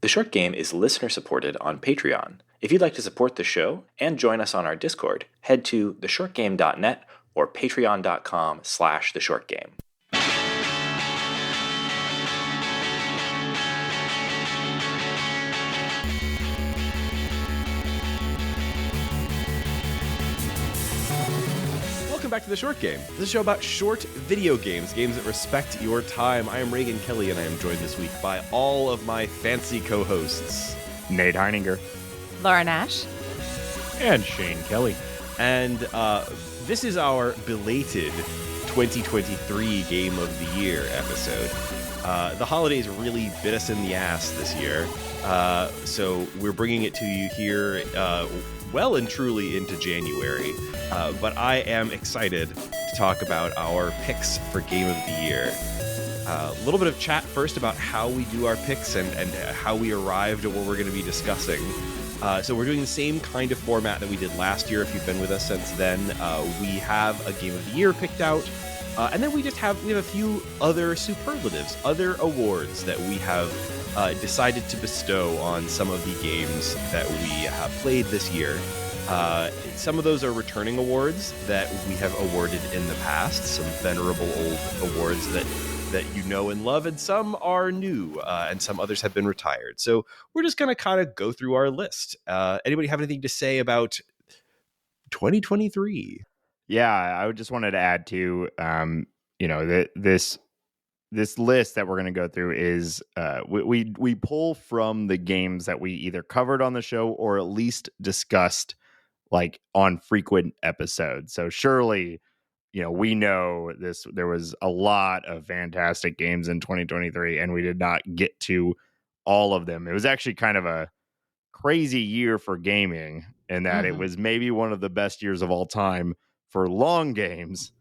The Short Game is listener-supported on Patreon. If you'd like to support the show and join us on our Discord, head to theshortgame.net or patreon.com/theshortgame. Welcome back to The Short Game. This is a show about short video games, games that respect your time. I am Reagan Kelly, and I am joined this week by all of my fancy co-hosts. Nate Heininger. Laura Nash. And Shane Kelly. And this is our belated 2023 Game of the Year episode. The holidays really bit us in the ass this year, so we're bringing it to you here well and truly into January. But I am excited to talk about our picks for Game of the Year. A little bit of chat first about how we do our picks and how we arrived at what we're going to be discussing. So we're doing the same kind of format that we did last year. If you've been with us since then, we have a Game of the Year picked out. And then we have a few other superlatives, other awards that we have decided to bestow on some of the games that we have played this year. Some of those are returning awards that we have awarded in the past, some venerable old awards that you know and love, and some are new, and some others have been retired. So we're just going to kind of go through our list. Anybody have anything to say about 2023? Yeah, I just wanted to add to, this list that we're going to go through is we pull from the games that we either covered on the show or at least discussed like on frequent episodes. So surely, we know there was a lot of fantastic games in 2023 and we did not get to all of them. It was actually kind of a crazy year for gaming in that it was maybe one of the best years of all time for long games,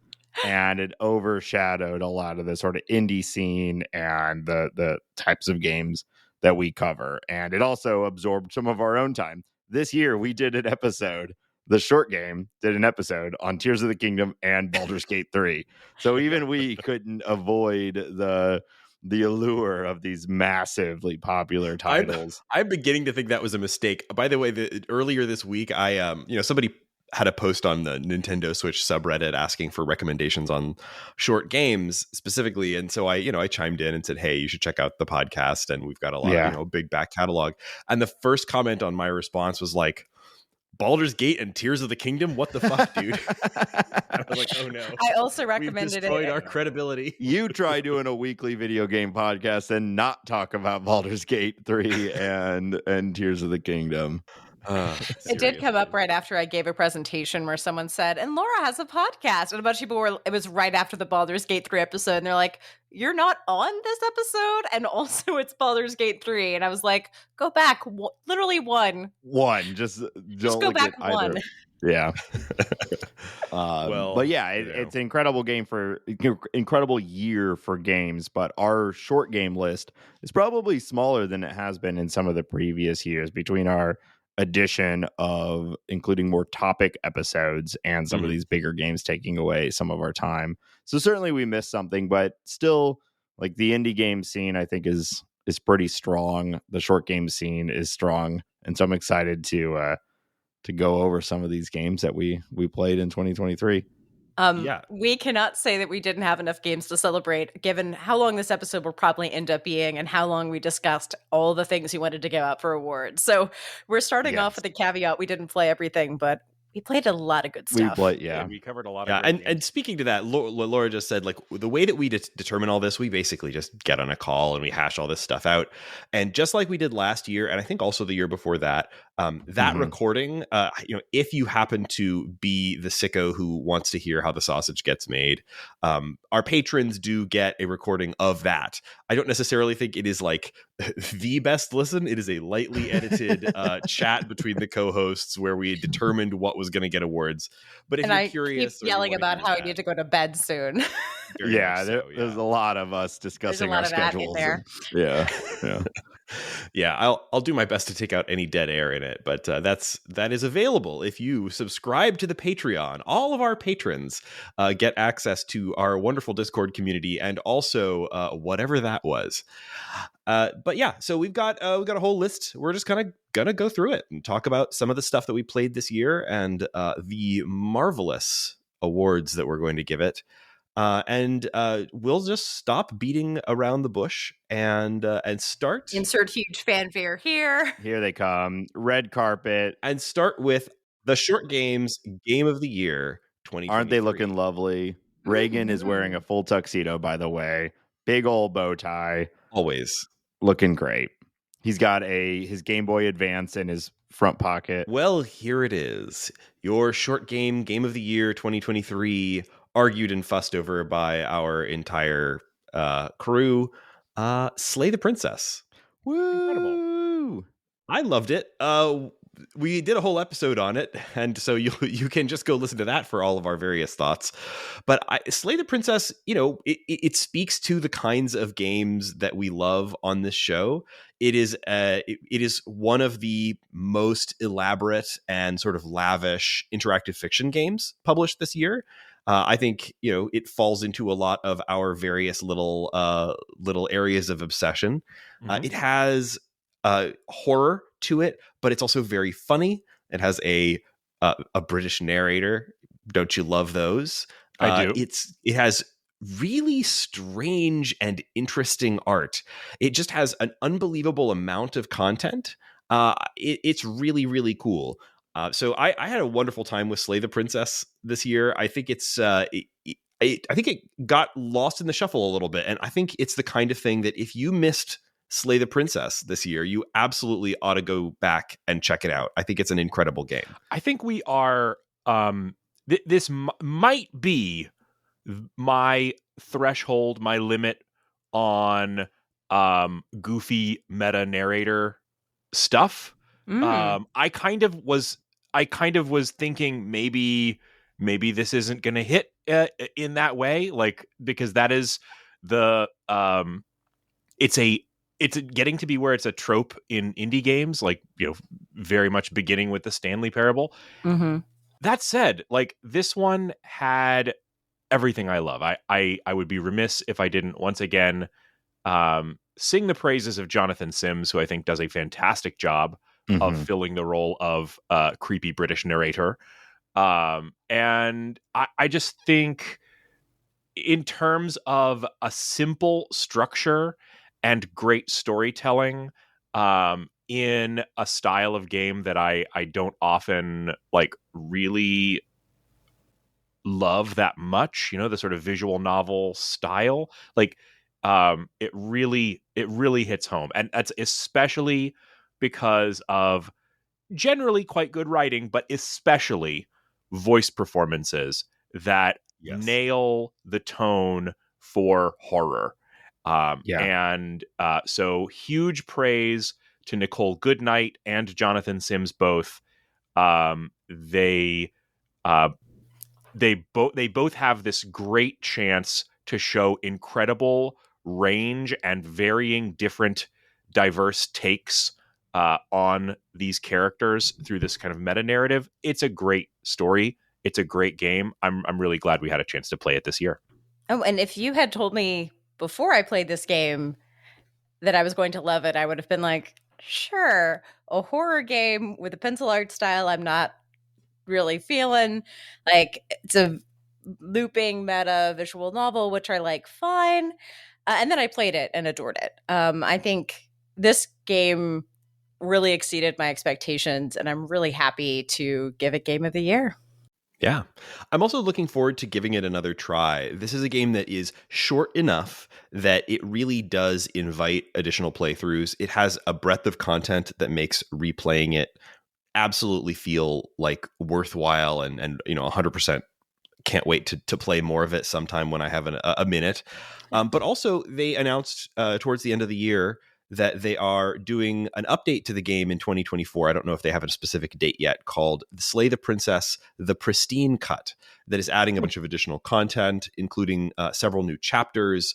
and it overshadowed a lot of the sort of indie scene and the types of games that we cover. And it also absorbed some of our own time. This year we did an episode, The Short Game did an episode on Tears of the Kingdom and Baldur's Gate 3. So even we couldn't avoid the allure of these massively popular titles. I'm beginning to think that was a mistake. By the way, earlier this week, somebody had a post on the Nintendo Switch subreddit asking for recommendations on short games specifically. And so I chimed in and said, hey, you should check out the podcast. And we've got a lot of, big back catalog. And the first comment on my response was like, Baldur's Gate and Tears of the Kingdom? What the fuck, dude? I was like, oh no. I also recommended We've destroyed it. our credibility. You try doing a weekly video game podcast and not talk about Baldur's Gate 3 and Tears of the Kingdom. It did come up right after I gave a presentation where someone said, and Laura has a podcast. And a bunch of people it was right after the Baldur's Gate 3 episode. And they're like, you're not on this episode? And also it's Baldur's Gate 3. And I was like, go back. Literally one. Just go back one. Yeah. But yeah, it's an incredible incredible year for games. But our short game list is probably smaller than it has been in some of the previous years between our addition of including more topic episodes and some of these bigger games taking away some of our time. So certainly we missed something, but still, like, the indie game scene I think is pretty strong. The short game scene is strong, and so I'm excited to go over some of these games that we played in 2023. We cannot say that we didn't have enough games to celebrate, given how long this episode will probably end up being and how long we discussed all the things we wanted to give out for awards. So we're starting off with a caveat. We didn't play everything, but we played a lot of good stuff. We covered a lot of great games. And speaking to that, Laura just said, like, the way that we determine all this, we basically just get on a call and we hash all this stuff out. And just like we did last year, and I think also the year before that, recording, if you happen to be the sicko who wants to hear how the sausage gets made, our patrons do get a recording of that. I don't necessarily think it is like the best listen. It is a lightly edited chat between the co-hosts where we determined what was going to get awards. But if you're curious, keep yelling about how you need to go to bed soon. There's a lot of us discussing our schedules. There. Yeah. Yeah, I'll do my best to take out any dead air in it, but that is available if you subscribe to the Patreon. All of our patrons get access to our wonderful Discord community and also whatever that was. But yeah, so we've got a whole list. We're just kind of gonna go through it and talk about some of the stuff that we played this year and the marvelous awards that we're going to give it. And we'll just stop beating around the bush and start. Insert huge fanfare here. Here they come. Red carpet. And start with the Short Games Game of the Year 2023. Aren't they looking lovely? Reagan is wearing a full tuxedo, by the way. Big old bow tie. Always. Looking great. He's got his Game Boy Advance in his front pocket. Well, here it is. Your Short Game Of the Year 2023, argued and fussed over by our entire crew. Slay the Princess. Woo! Incredible. I loved it. We did a whole episode on it, and so you can just go listen to that for all of our various thoughts. But Slay the Princess, it speaks to the kinds of games that we love on this show. It is one of the most elaborate and sort of lavish interactive fiction games published this year. I think it falls into a lot of our various little areas of obsession. Mm-hmm. It has horror to it, but it's also very funny. It has a British narrator. Don't you love those? I do. It has really strange and interesting art. It just has an unbelievable amount of content. It's really, really cool. So I had a wonderful time with Slay the Princess this year. I think I think it got lost in the shuffle a little bit, and I think it's the kind of thing that if you missed Slay the Princess this year, you absolutely ought to go back and check it out. I think it's an incredible game. I think we are. This might be my threshold, my limit on goofy meta narrator stuff. I kind of was thinking maybe this isn't going to hit in that way, like, because that is the it's getting to be where it's a trope in indie games, like, very much beginning with the Stanley Parable. Mm-hmm. That said, like, this one had everything I love. I would be remiss if I didn't once again sing the praises of Jonathan Sims, who I think does a fantastic job of filling the role of creepy British narrator. And I just think, in terms of a simple structure and great storytelling, in a style of game that I don't often like really love that much, the sort of visual novel style, like, it really hits home. And that's especially because of generally quite good writing, but especially voice performances that nail the tone for horror. And so huge praise to Nicole Goodnight and Jonathan Sims both. They both have this great chance to show incredible range and varying different diverse takes on these characters through this kind of meta narrative. It's a great story. It's a great game. I'm really glad we had a chance to play it this year. Oh, and if you had told me before I played this game that I was going to love it, I would have been like, sure, a horror game with a pencil art style I'm not really feeling. Like, it's a looping meta visual novel, which I like, fine. And then I played it and adored it. I think this game really exceeded my expectations, and I'm really happy to give it Game of the Year. Yeah. I'm also looking forward to giving it another try. This is a game that is short enough that it really does invite additional playthroughs. It has a breadth of content that makes replaying it absolutely feel like worthwhile, and 100% can't wait to play more of it sometime when I have a minute. But also, they announced towards the end of the year that they are doing an update to the game in 2024. I don't know if they have a specific date yet, called Slay the Princess, the Pristine Cut, that is adding a bunch of additional content, including several new chapters,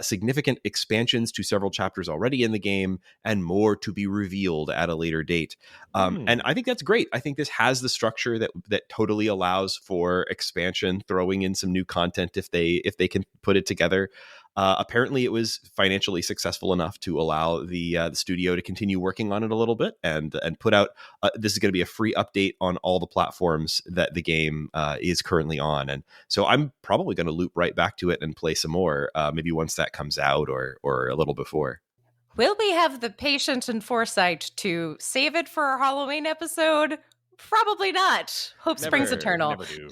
significant expansions to several chapters already in the game, and more to be revealed at a later date. And I think that's great. I think this has the structure that totally allows for expansion, throwing in some new content if they can put it together. Apparently, it was financially successful enough to allow the studio to continue working on it a little bit and put out. This is going to be a free update on all the platforms that the game is currently on, and so I'm probably going to loop right back to it and play some more. Maybe once that comes out, or a little before. Will we have the patience and foresight to save it for our Halloween episode? Probably not. Hope springs eternal. Never do.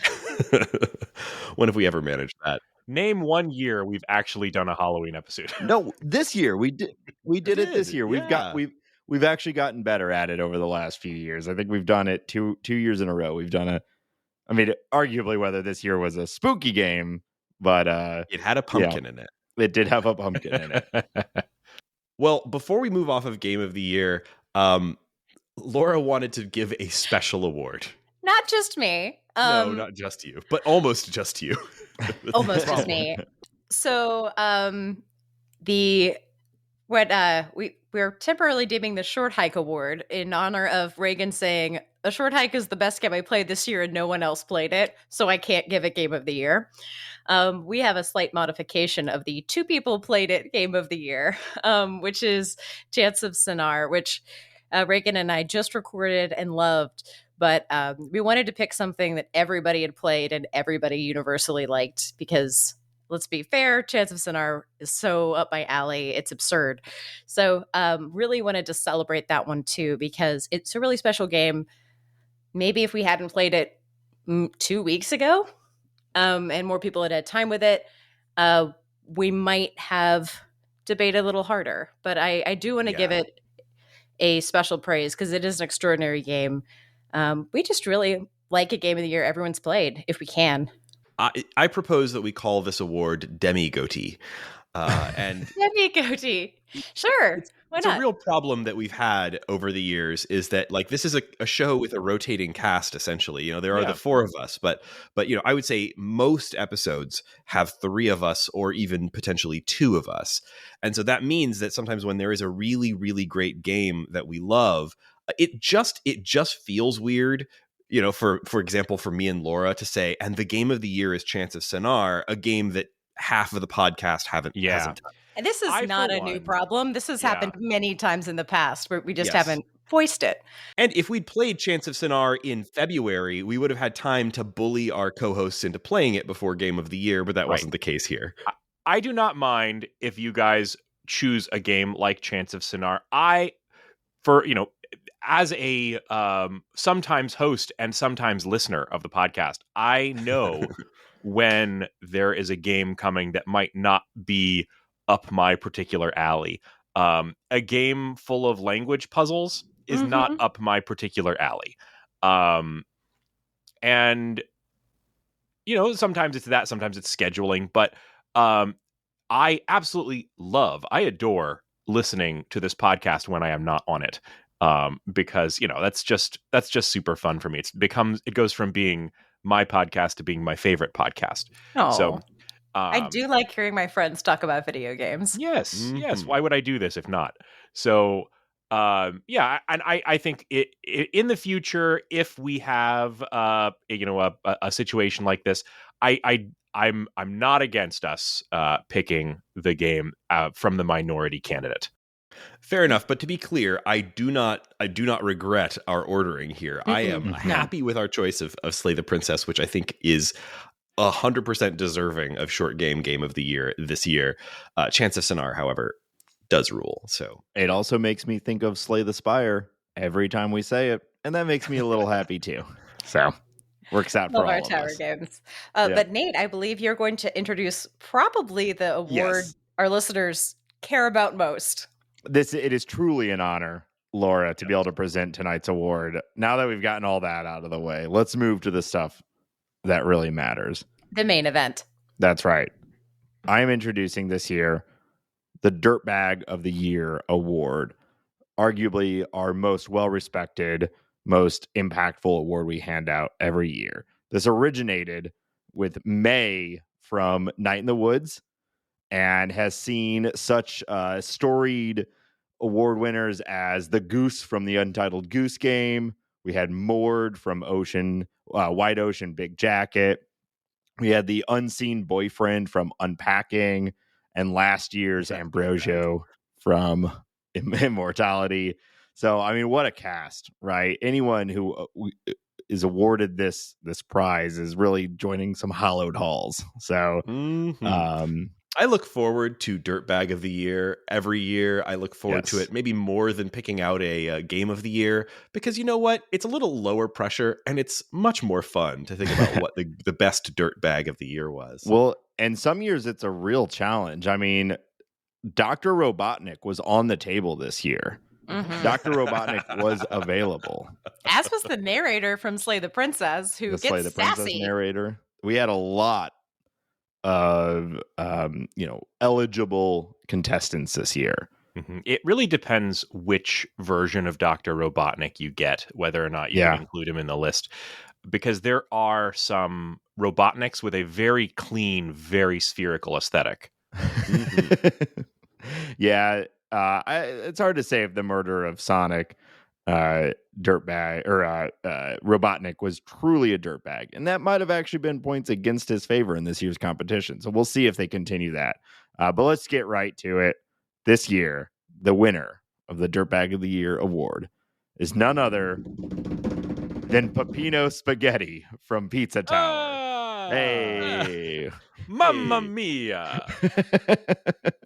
When have we ever managed that? Name one year we've actually done a Halloween episode. No, this year we did it this year. Yeah. We've actually gotten better at it over the last few years. I think we've done it two years in a row. We've done arguably whether this year was a spooky game, but it had a pumpkin in it. It did have a pumpkin in it. Well, before we move off of Game of the Year, Laura wanted to give a special award. Not just me. No, not just you, but almost just you. Almost just me. So we're temporarily deeming the Short Hike Award in honor of Reagan saying A Short Hike is the best game I played this year and no one else played it, so I can't give it Game of the Year. We have a slight modification of the 2 people played it Game of the Year, which is Chants of Sennaar, which Reagan and I just recorded and loved. But we wanted to pick something that everybody had played and everybody universally liked because, let's be fair, Chants of Sennaar is so up my alley. It's absurd. So really wanted to celebrate that one too because it's a really special game. Maybe if we hadn't played it 2 weeks ago and more people had had time with it, we might have debated a little harder. But I do want to give it a special praise because it is an extraordinary game. We just really like a Game of the Year everyone's played, if we can. I propose that we call this award DemiGOTY. And DemiGOTY. Sure. Why it's not? a real problem that we've had over the years is that, like, this is a show with a rotating cast, essentially. You know, there are the 4 of us, but you know, I would say most episodes have 3 of us or even potentially 2 of us. And so that means that sometimes when there is a really, really great game that we love, it just feels weird, you know, for example, for me and Laura to say, and the Game of the Year is Chants of Sennaar, a game that half of the podcast hasn't touched. And this is not a new problem. This has happened many times in the past, but we just haven't voiced it. And if we'd played Chants of Sennaar in February, we would have had time to bully our co-hosts into playing it before Game of the Year, but that wasn't the case here. I do not mind if you guys choose a game like Chants of Sennaar. As a sometimes host and sometimes listener of the podcast, I know when there is a game coming that might not be up my particular alley. A game full of language puzzles is not up my particular alley. And, you know, sometimes it's that, sometimes it's scheduling, but I absolutely I adore listening to this podcast when I am not on it. Because, you know, that's just super fun for me. It goes from being my podcast to being my favorite podcast. So I do like hearing my friends talk about video games. Yes. Why would I do this if not? So, and I think in the future, if we have, a situation like this, I'm not against us picking the game from the minority candidate. Fair enough, but to be clear, I do not regret our ordering here. I am happy with our choice of Slay the Princess, which I think is 100% deserving of Short Game of the Year this year. Chants of Sennaar, however, does rule. So it also makes me think of Slay the Spire every time we say it, and that makes me a little happy too. So works out for all our of tower us. games. But Nate, I believe you're going to introduce probably the award our listeners care about most. It is truly an honor, Laura, to be able to present tonight's award. Now that we've gotten all that out of the way, let's move to the stuff that really matters. The main event. That's right. I am introducing this year the Dirtbag of the Year award, arguably our most well-respected, most impactful award we hand out every year. This originated with May from Night in the Woods and has seen such storied award winners as the Goose from the Untitled Goose Game. We had Moored from White Ocean Big Jacket. We had the Unseen Boyfriend from Unpacking, and last year's Ambrosio from Immortality. So, I mean, what a cast, right? Anyone who is awarded this prize is really joining some hallowed halls. So, I look forward to Dirtbag of the Year every year. I look forward to it maybe more than picking out a Game of the Year, because you know what? It's a little lower pressure and it's much more fun to think about what the best Dirtbag of the Year was. Well, and some years it's a real challenge. I mean, Dr. Robotnik was on the table this year. Mm-hmm. Dr. Robotnik was available. As was the narrator from Slay the Princess, who gets Slay the Princess sassy. Narrator. We had a lot of eligible contestants this year. Mm-hmm. It really depends which version of Dr. Robotnik you get, whether or not you can include him in the list, because there are some Robotniks with a very clean, very spherical aesthetic. Mm-hmm. It's hard to say if the murder of Sonic Dirtbag or Robotnik was truly a dirtbag, and that might have actually been points against his favor in this year's competition. So we'll see if they continue that. But let's get right to it. This year, the winner of the Dirtbag of the Year award is none other than Peppino Spaghetti from Pizza Tower. Hey, Mamma mia!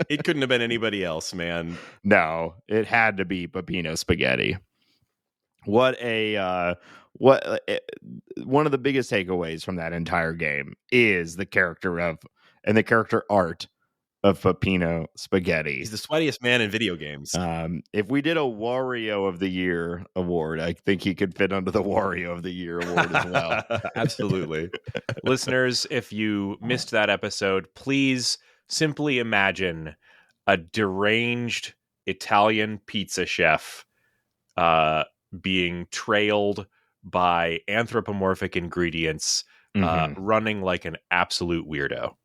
It couldn't have been anybody else, man. No, it had to be Peppino Spaghetti. One of the biggest takeaways from that entire game is the character art of Peppino Spaghetti. He's the sweatiest man in video games. If we did a Wario of the Year award, I think he could fit under the Wario of the Year award as well. Absolutely. Listeners, if you missed that episode, please simply imagine a deranged Italian pizza chef being trailed by anthropomorphic ingredients, running like an absolute weirdo.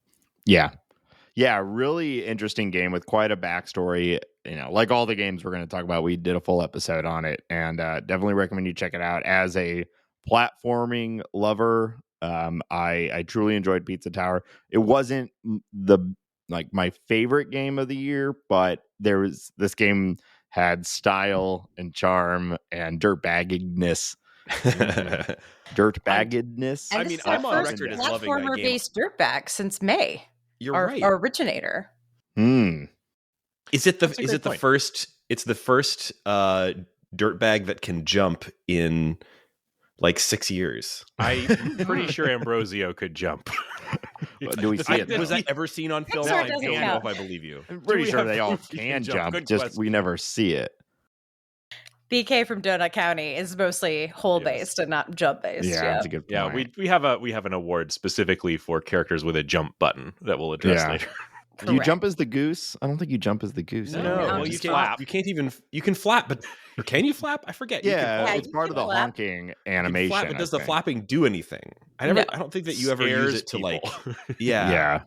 Yeah, really interesting game with quite a backstory. You know, like all the games we're going to talk about, we did a full episode on it, and definitely recommend you check it out. As a platforming lover, I truly enjoyed Pizza Tower. It wasn't my favorite game of the year, but this game had style and charm and dirtbaggedness. Dirtbaggedness. I mean, I'm on record as loving that game. Platformer-based Dirtbag since May. You're right. Our originator. Is it the first? It's the first Dirtbag that can jump in like 6 years. I'm pretty sure Ambrosio could jump. Do we see it? Was that ever seen on film? I don't know if I believe you. I'm pretty sure they all can jump. Just we never see it. BK from Donut County is mostly hole-based and not jump-based. Yeah, that's a good point. Yeah, we have an award specifically for characters with a jump button that we'll address later. Do you jump as the goose? I don't think you jump as the goose. No, well, you flap. You can't even. You can flap, but can you flap? I forget. Yeah, it's part of the honking animation. Flap, but does the flapping do anything? I don't think that you ever use it to like. Yeah.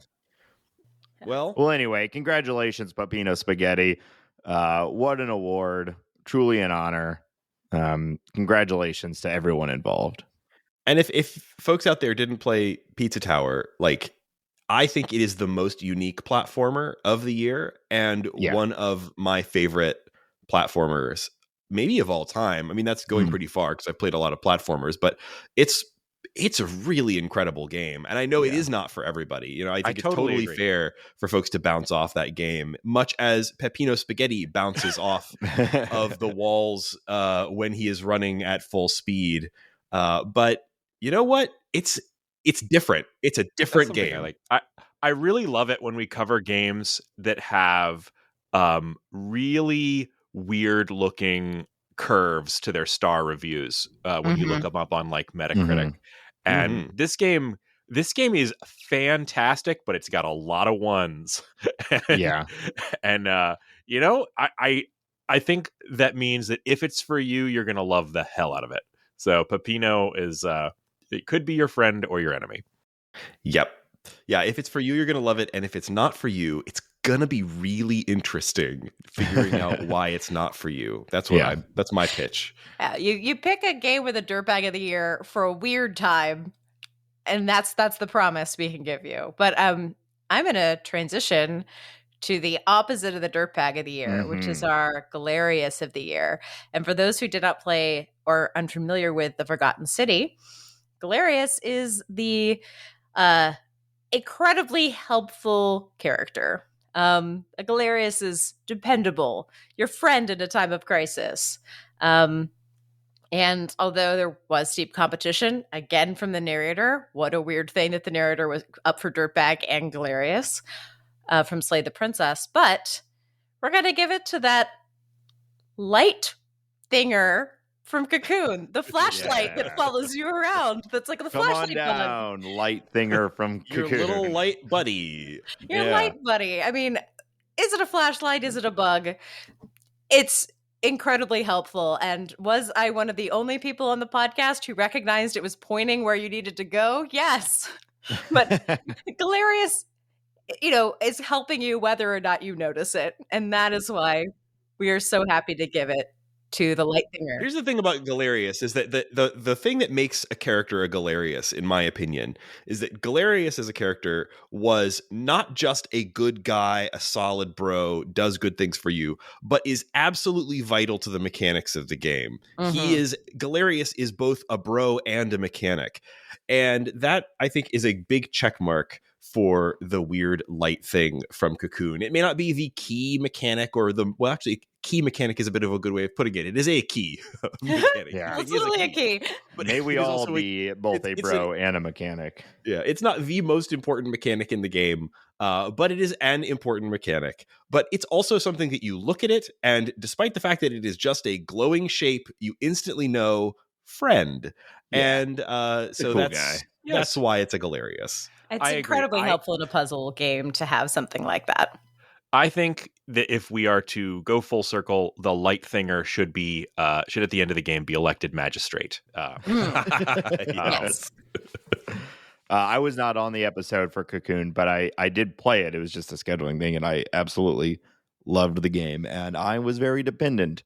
Well, anyway, congratulations, Peppino Spaghetti. What an award. Truly an honor. Congratulations to everyone involved. And if folks out there didn't play Pizza Tower, like, I think it is the most unique platformer of the year and one of my favorite platformers, maybe of all time. I mean, that's going pretty far because I've played a lot of platformers, but it's a really incredible game. And I know it is not for everybody. You know, I think it's totally fair for folks to bounce off that game, much as Peppino Spaghetti bounces off of the walls when he is running at full speed. But you know what? It's different. It's a different game. I really love it when we cover games that have really weird looking curves to their star reviews when you look them up on like Metacritic. And this game this game is fantastic, but it's got a lot of ones. Yeah. And I think that means that if it's for you, you're gonna love the hell out of it. So Peppino is it could be your friend or your enemy. Yep. Yeah, if it's for you, you're going to love it. And if it's not for you, it's going to be really interesting figuring out why it's not for you. That's what that's my pitch. Yeah, you pick a game with a Dirtbag of the Year for a weird time, and that's the promise we can give you. But I'm going to transition to the opposite of the Dirtbag of the Year, which is our Galerius of the Year. And for those who did not play or unfamiliar with The Forgotten City, Galerius is the incredibly helpful character. Galerius is dependable, your friend in a time of crisis. And although there was steep competition, again from the narrator, what a weird thing that the narrator was up for Dirtbag and Galerius from Slay the Princess. But we're going to give it to that light thinger from Cocoon, the flashlight that follows you around. That's like the flashlight down, light thinger from Your Cocoon. little light buddy. Your light buddy. I mean, is it a flashlight? Is it a bug? It's incredibly helpful. And was I one of the only people on the podcast who recognized it was pointing where you needed to go? Yes. But Galerius, is helping you whether or not you notice it. And that is why we are so happy to give it to the light thinger. Here's the thing about Galerius is that the thing that makes a character a Galerius, in my opinion, is that Galerius as a character was not just a good guy, a solid bro, does good things for you, but is absolutely vital to the mechanics of the game. Galerius is both a bro and a mechanic. And that, I think, is a big check mark for the weird light thing from Cocoon. It may not be the key mechanic key mechanic is a bit of a good way of putting it. It is a key mechanic. It's literally a key. But may we all be both a bro and a mechanic. Yeah, it's not the most important mechanic in the game, but it is an important mechanic. But it's also something that you look at it, and despite the fact that it is just a glowing shape, you instantly know friend. Yeah. And so cool that's why it's a Galerius. It's incredibly helpful in a puzzle game to have something like that. I think that if we are to go full circle, the light thinger should at the end of the game be elected magistrate. Yes. I was not on the episode for Cocoon, but I did play it. It was just a scheduling thing, and I absolutely loved the game. And I was very dependent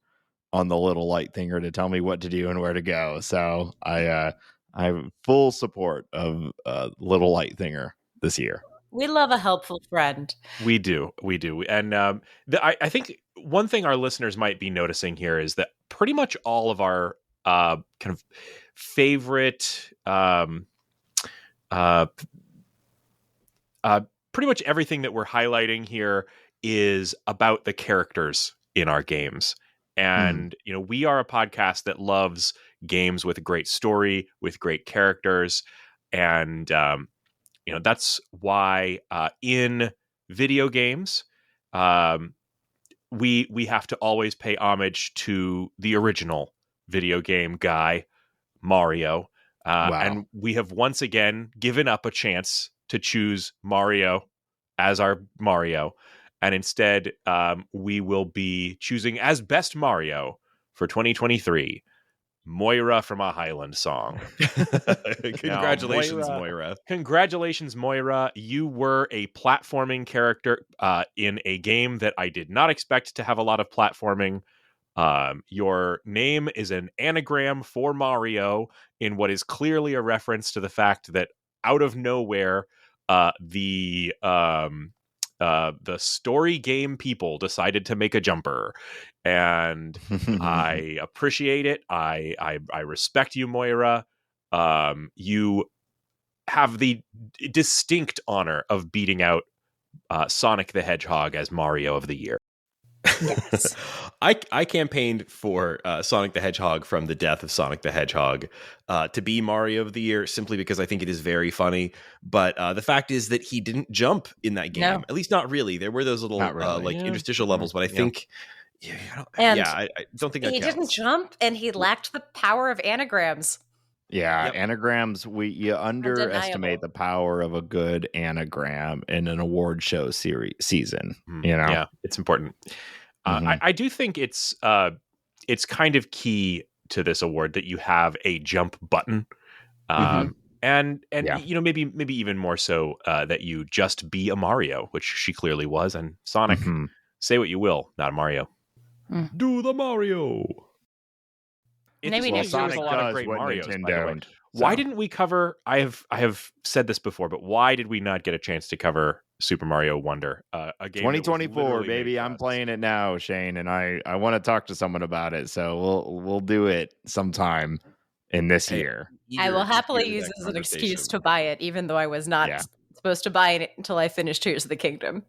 on the little light thinger to tell me what to do and where to go. So I have full support of little light thinger this year. We love a helpful friend. We do. And I think one thing our listeners might be noticing here is that pretty much all of our kind of favorite, pretty much everything that we're highlighting here is about the characters in our games. And, we are a podcast that loves games with a great story, with great characters. And, that's why in video games, we have to always pay homage to the original video game guy, Mario. And we have once again given up a chance to choose Mario as our Mario. And instead, we will be choosing as best Mario for 2023, Moira from A Highland Song. Congratulations, Moira. Congratulations, Moira. You were a platforming character in a game that I did not expect to have a lot of platforming. Your name is an anagram for Mario in what is clearly a reference to the fact that out of nowhere, the story game people decided to make a jumper, and I appreciate it. I respect you, Moira. You have the distinct honor of beating out Sonic the Hedgehog as Mario of the Year. Yes. I campaigned for Sonic the Hedgehog from the death of Sonic the Hedgehog to be Mario of the Year simply because I think it is very funny. But the fact is that he didn't jump in that game. No. At least not really. There were those little interstitial levels, but I think I don't think he didn't jump, and he lacked the power of anagrams. Yeah, Yep. anagrams. You underestimate the power of a good anagram in an award show season. You know, Yeah, it's important. I do think it's kind of key to this award that you have a jump button, and Yeah. you know, maybe even more so that you just be a Mario, which she clearly was, and Sonic. Say what you will, not a Mario. Do the Mario. Maybe Sonic a lot of does great what Marios, Nintendo by the way. don't. Why So. didn't we cover? I have said this before, but why did we not get a chance to cover Super Mario Wonder? A game 2024, baby. I'm playing it now, Shane, and I want to talk to someone about it. So we'll do it sometime in this year. I will happily use it as an excuse to buy it, even though I was not supposed to buy it until I finished Tears of the Kingdom.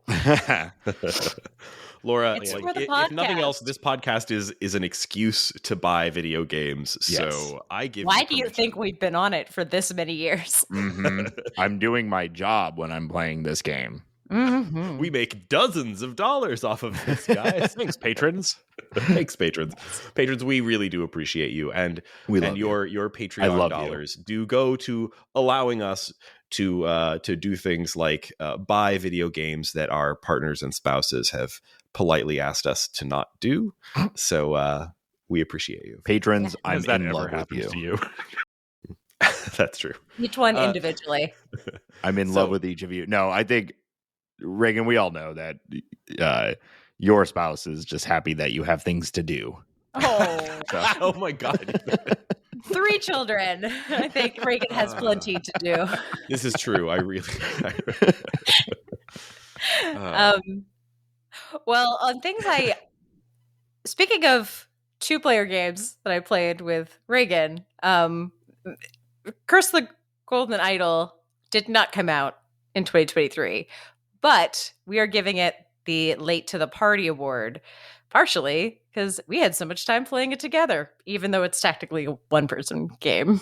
Laura, It's like, for the if nothing else, podcast. this podcast is an excuse to buy video games. Yes. So I give. Why do you think we've been on it for this many years? I'm doing my job when I'm playing this game. We make dozens of dollars off of this, guys. Thanks, patrons. Thanks, patrons. Patrons, we really do appreciate you, and We love your Patreon dollars do go to allowing us to do things like buy video games that our partners and spouses have politely asked us to not do. So we appreciate you, patrons. I'm that in ever love with happens to you. That's true. Each one individually. I'm in love with each of you. No, I think, Reagan, we all know that your spouse is just happy that you have things to do. Oh, Oh my God. 3 children. I think Reagan has plenty to do. This is true. I really. Well, on things speaking of 2-player games that I played with Reagan, Curse of the Golden Idol did not come out in 2023, but we are giving it the Late to the Party award, partially because we had so much time playing it together, even though it's technically a one-person game.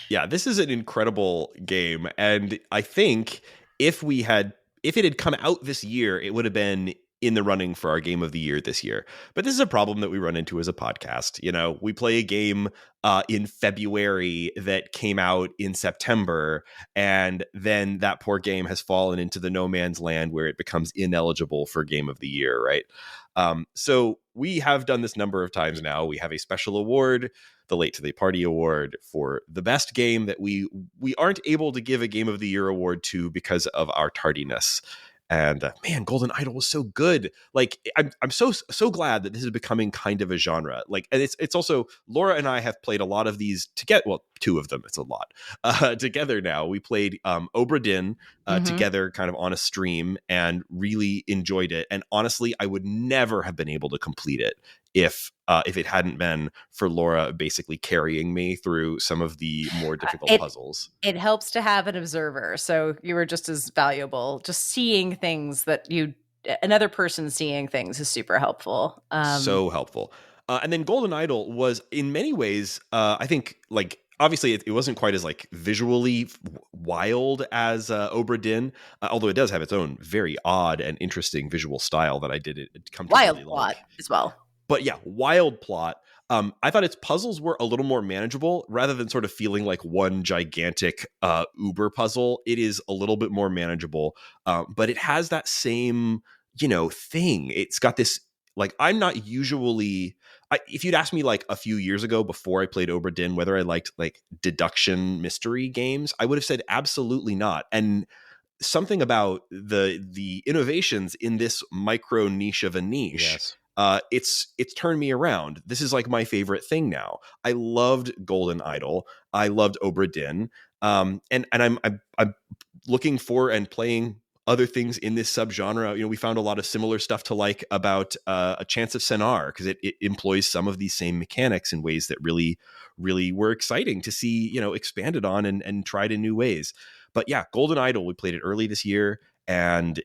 Yeah, this is an incredible game, and I think if it had come out this year, it would have been in the running for our game of the year this year. But this is a problem that we run into as a podcast. You know, we play a game in February that came out in September, and then that poor game has fallen into the no man's land where it becomes ineligible for game of the year, right? So we have done this number of times now. We have a special award, the Late to the Party award, for the best game that we aren't able to give a game of the year award to because of our tardiness. And man, Golden Idol was so good. Like, I'm so glad that this is becoming kind of a genre. Like, and it's also, Laura and I have played a lot of these together. Well, 2 of them, it's a lot together now. We played Obra Dinn together, kind of on a stream, and really enjoyed it. And honestly, I would never have been able to complete it if it hadn't been for Laura basically carrying me through some of the more difficult puzzles. It helps to have an observer, so you were just as valuable. Just seeing things that another person seeing things is super helpful. So helpful. And then Golden Idol was in many ways, I think, like, obviously it wasn't quite as like visually wild as Obra Dinn, although it does have its own very odd and interesting visual style that I did come to wild really plot like as well. But yeah, wild plot. I thought its puzzles were a little more manageable rather than sort of feeling like one gigantic Uber puzzle. It is a little bit more manageable, but it has that same, thing. It's got this, like, I'm not usually, if you'd asked me like a few years ago before I played Obra Dinn whether I liked like deduction mystery games, I would have said absolutely not. And something about the innovations in this micro niche of a niche. Yes. It's turned me around. This is like my favorite thing now. I loved Golden Idol. I loved Obra Dinn. And I'm looking for and playing other things in this subgenre. We found a lot of similar stuff to like about A Chance of Senar, because it employs some of these same mechanics in ways that really, really were exciting to see, expanded on and tried in new ways. But yeah, Golden Idol, we played it early this year, and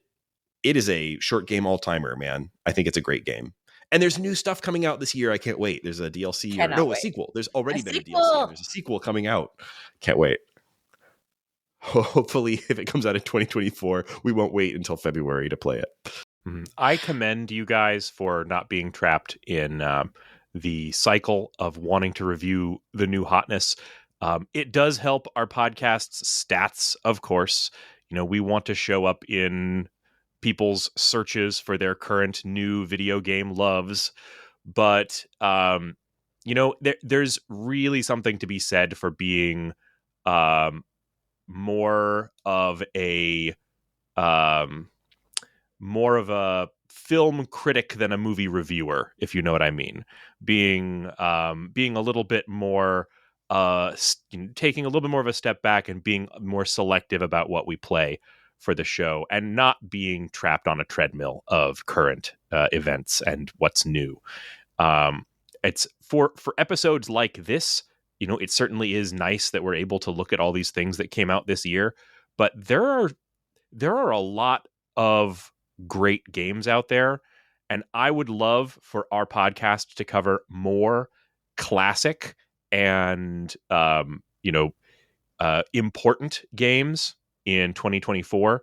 it is a short game all-timer, man. I think it's a great game. And there's new stuff coming out this year. I can't wait. There's a DLC. A sequel. There's already been a DLC. There's a sequel coming out. Can't wait. Hopefully, if it comes out in 2024, we won't wait until February to play it. I commend you guys for not being trapped in the cycle of wanting to review the new hotness. It does help our podcast's stats, of course. We want to show up in people's searches for their current new video game loves. But, there's really something to be said for being more of a film critic than a movie reviewer, if you know what I mean. Being a little bit more taking a little bit more of a step back and being more selective about what we play for the show, and not being trapped on a treadmill of current events and what's new. It's for episodes like this, it certainly is nice that we're able to look at all these things that came out this year, but there are a lot of great games out there, and I would love for our podcast to cover more classic and important games in 2024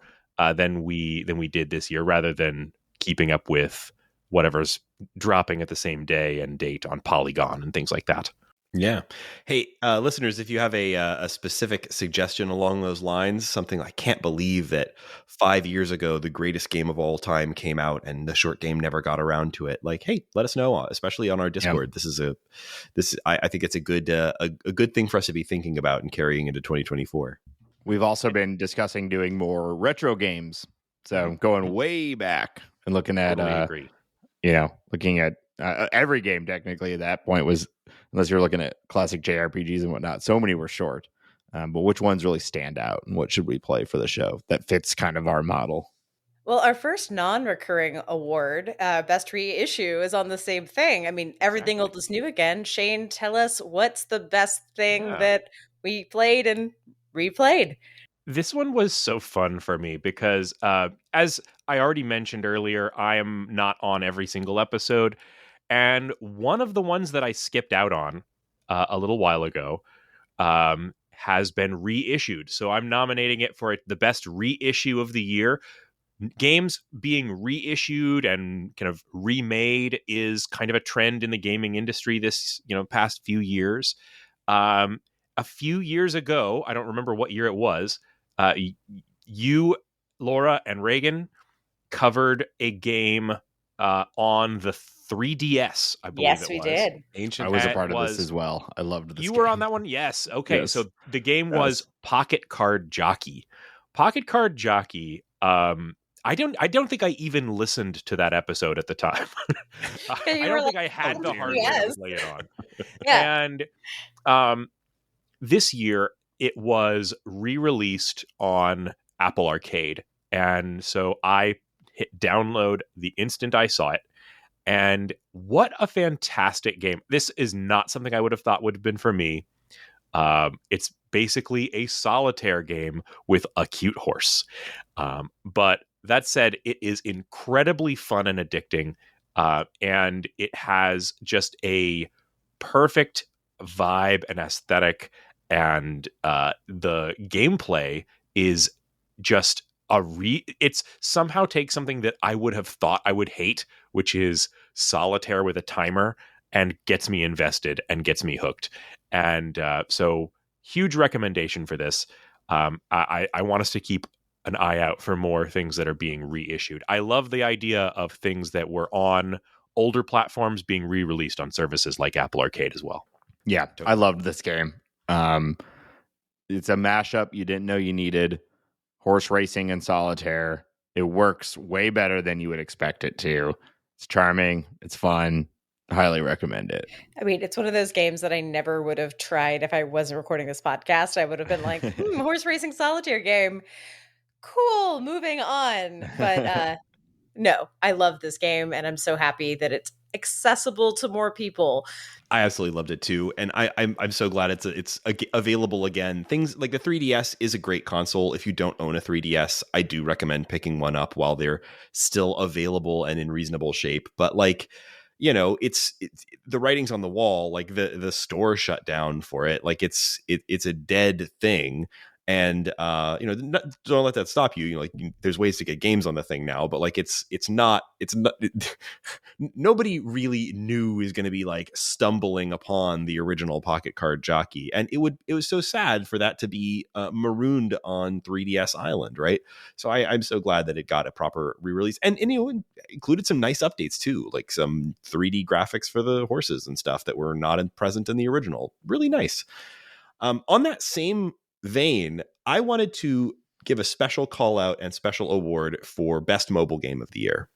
than we did this year, rather than keeping up with whatever's dropping at the same day and date on Polygon and things like that. Yeah. Hey, listeners, if you have a specific suggestion along those lines, something I can't believe that 5 years ago the greatest game of all time came out and the short game never got around to it, like, hey, let us know, especially on our Discord. Yeah. I think it's a good thing for us to be thinking about and carrying into 2024. We've also been discussing doing more retro games, so going way back and looking at agree. Looking at every game technically at that point was, unless you're looking at classic JRPGs and whatnot, so many were short. But which ones really stand out, and what should we play for the show that fits kind of our model? Well, our first non-recurring award, Best Reissue, is on the same thing. I mean, everything old is new again. Shane, tell us what's the best thing that we played and replayed. This one was so fun for me because, as I already mentioned earlier, I am not on every single episode. And one of the ones that I skipped out on a little while ago has been reissued. So I'm nominating it for the best reissue of the year. Games being reissued and kind of remade is kind of a trend in the gaming industry this past few years. A few years ago, I don't remember what year it was, you, Laura, and Reagan covered a game on the 3DS, I believe. Yes, we did. I was a part of this as well. I loved this. You were on that one? Yes. Okay. Yes. So the game was Pocket Card Jockey. Pocket Card Jockey. I don't think I even listened to that episode at the time. I don't think I had the hardware to play it on. Yeah. And this year it was re-released on Apple Arcade. And so I hit download the instant I saw it. And what a fantastic game. This is not something I would have thought would have been for me. It's basically a solitaire game with a cute horse. But that said, it is incredibly fun and addicting. And it has just a perfect vibe and aesthetic. And the gameplay is just it's somehow takes something that I would have thought I would hate, which is solitaire with a timer, and gets me invested and gets me hooked. And so huge recommendation for this. I want us to keep an eye out for more things that are being reissued. I love the idea of things that were on older platforms being re-released on services like Apple Arcade as well. Yeah, I loved this game. It's a mashup you didn't know you needed. Horse racing and solitaire. It works way better than you would expect it to. It's charming. It's fun. I highly recommend it. I mean, it's one of those games that I never would have tried if I wasn't recording this podcast. I would have been like, horse racing solitaire game. Cool, moving on. But no, I love this game, and I'm so happy that it's accessible to more people. I absolutely loved it too, and I'm so glad it's available again. Things like the 3DS is a great console. If you don't own a 3DS, I do recommend picking one up while they're still available and in reasonable shape. But it's the writing's on the wall. Like the store shut down for it. Like it's a dead thing. And don't let that stop you. There's ways to get games on the thing now, but like it's not nobody really new is going to be like stumbling upon the original Pocket Card Jockey, and it was so sad for that to be marooned on 3DS Island, right? So I'm so glad that it got a proper re-release, and included some nice updates too, like some 3D graphics for the horses and stuff that were not present in the original. Really nice. On that same vein, I wanted to give a special call out and special award for best mobile game of the year.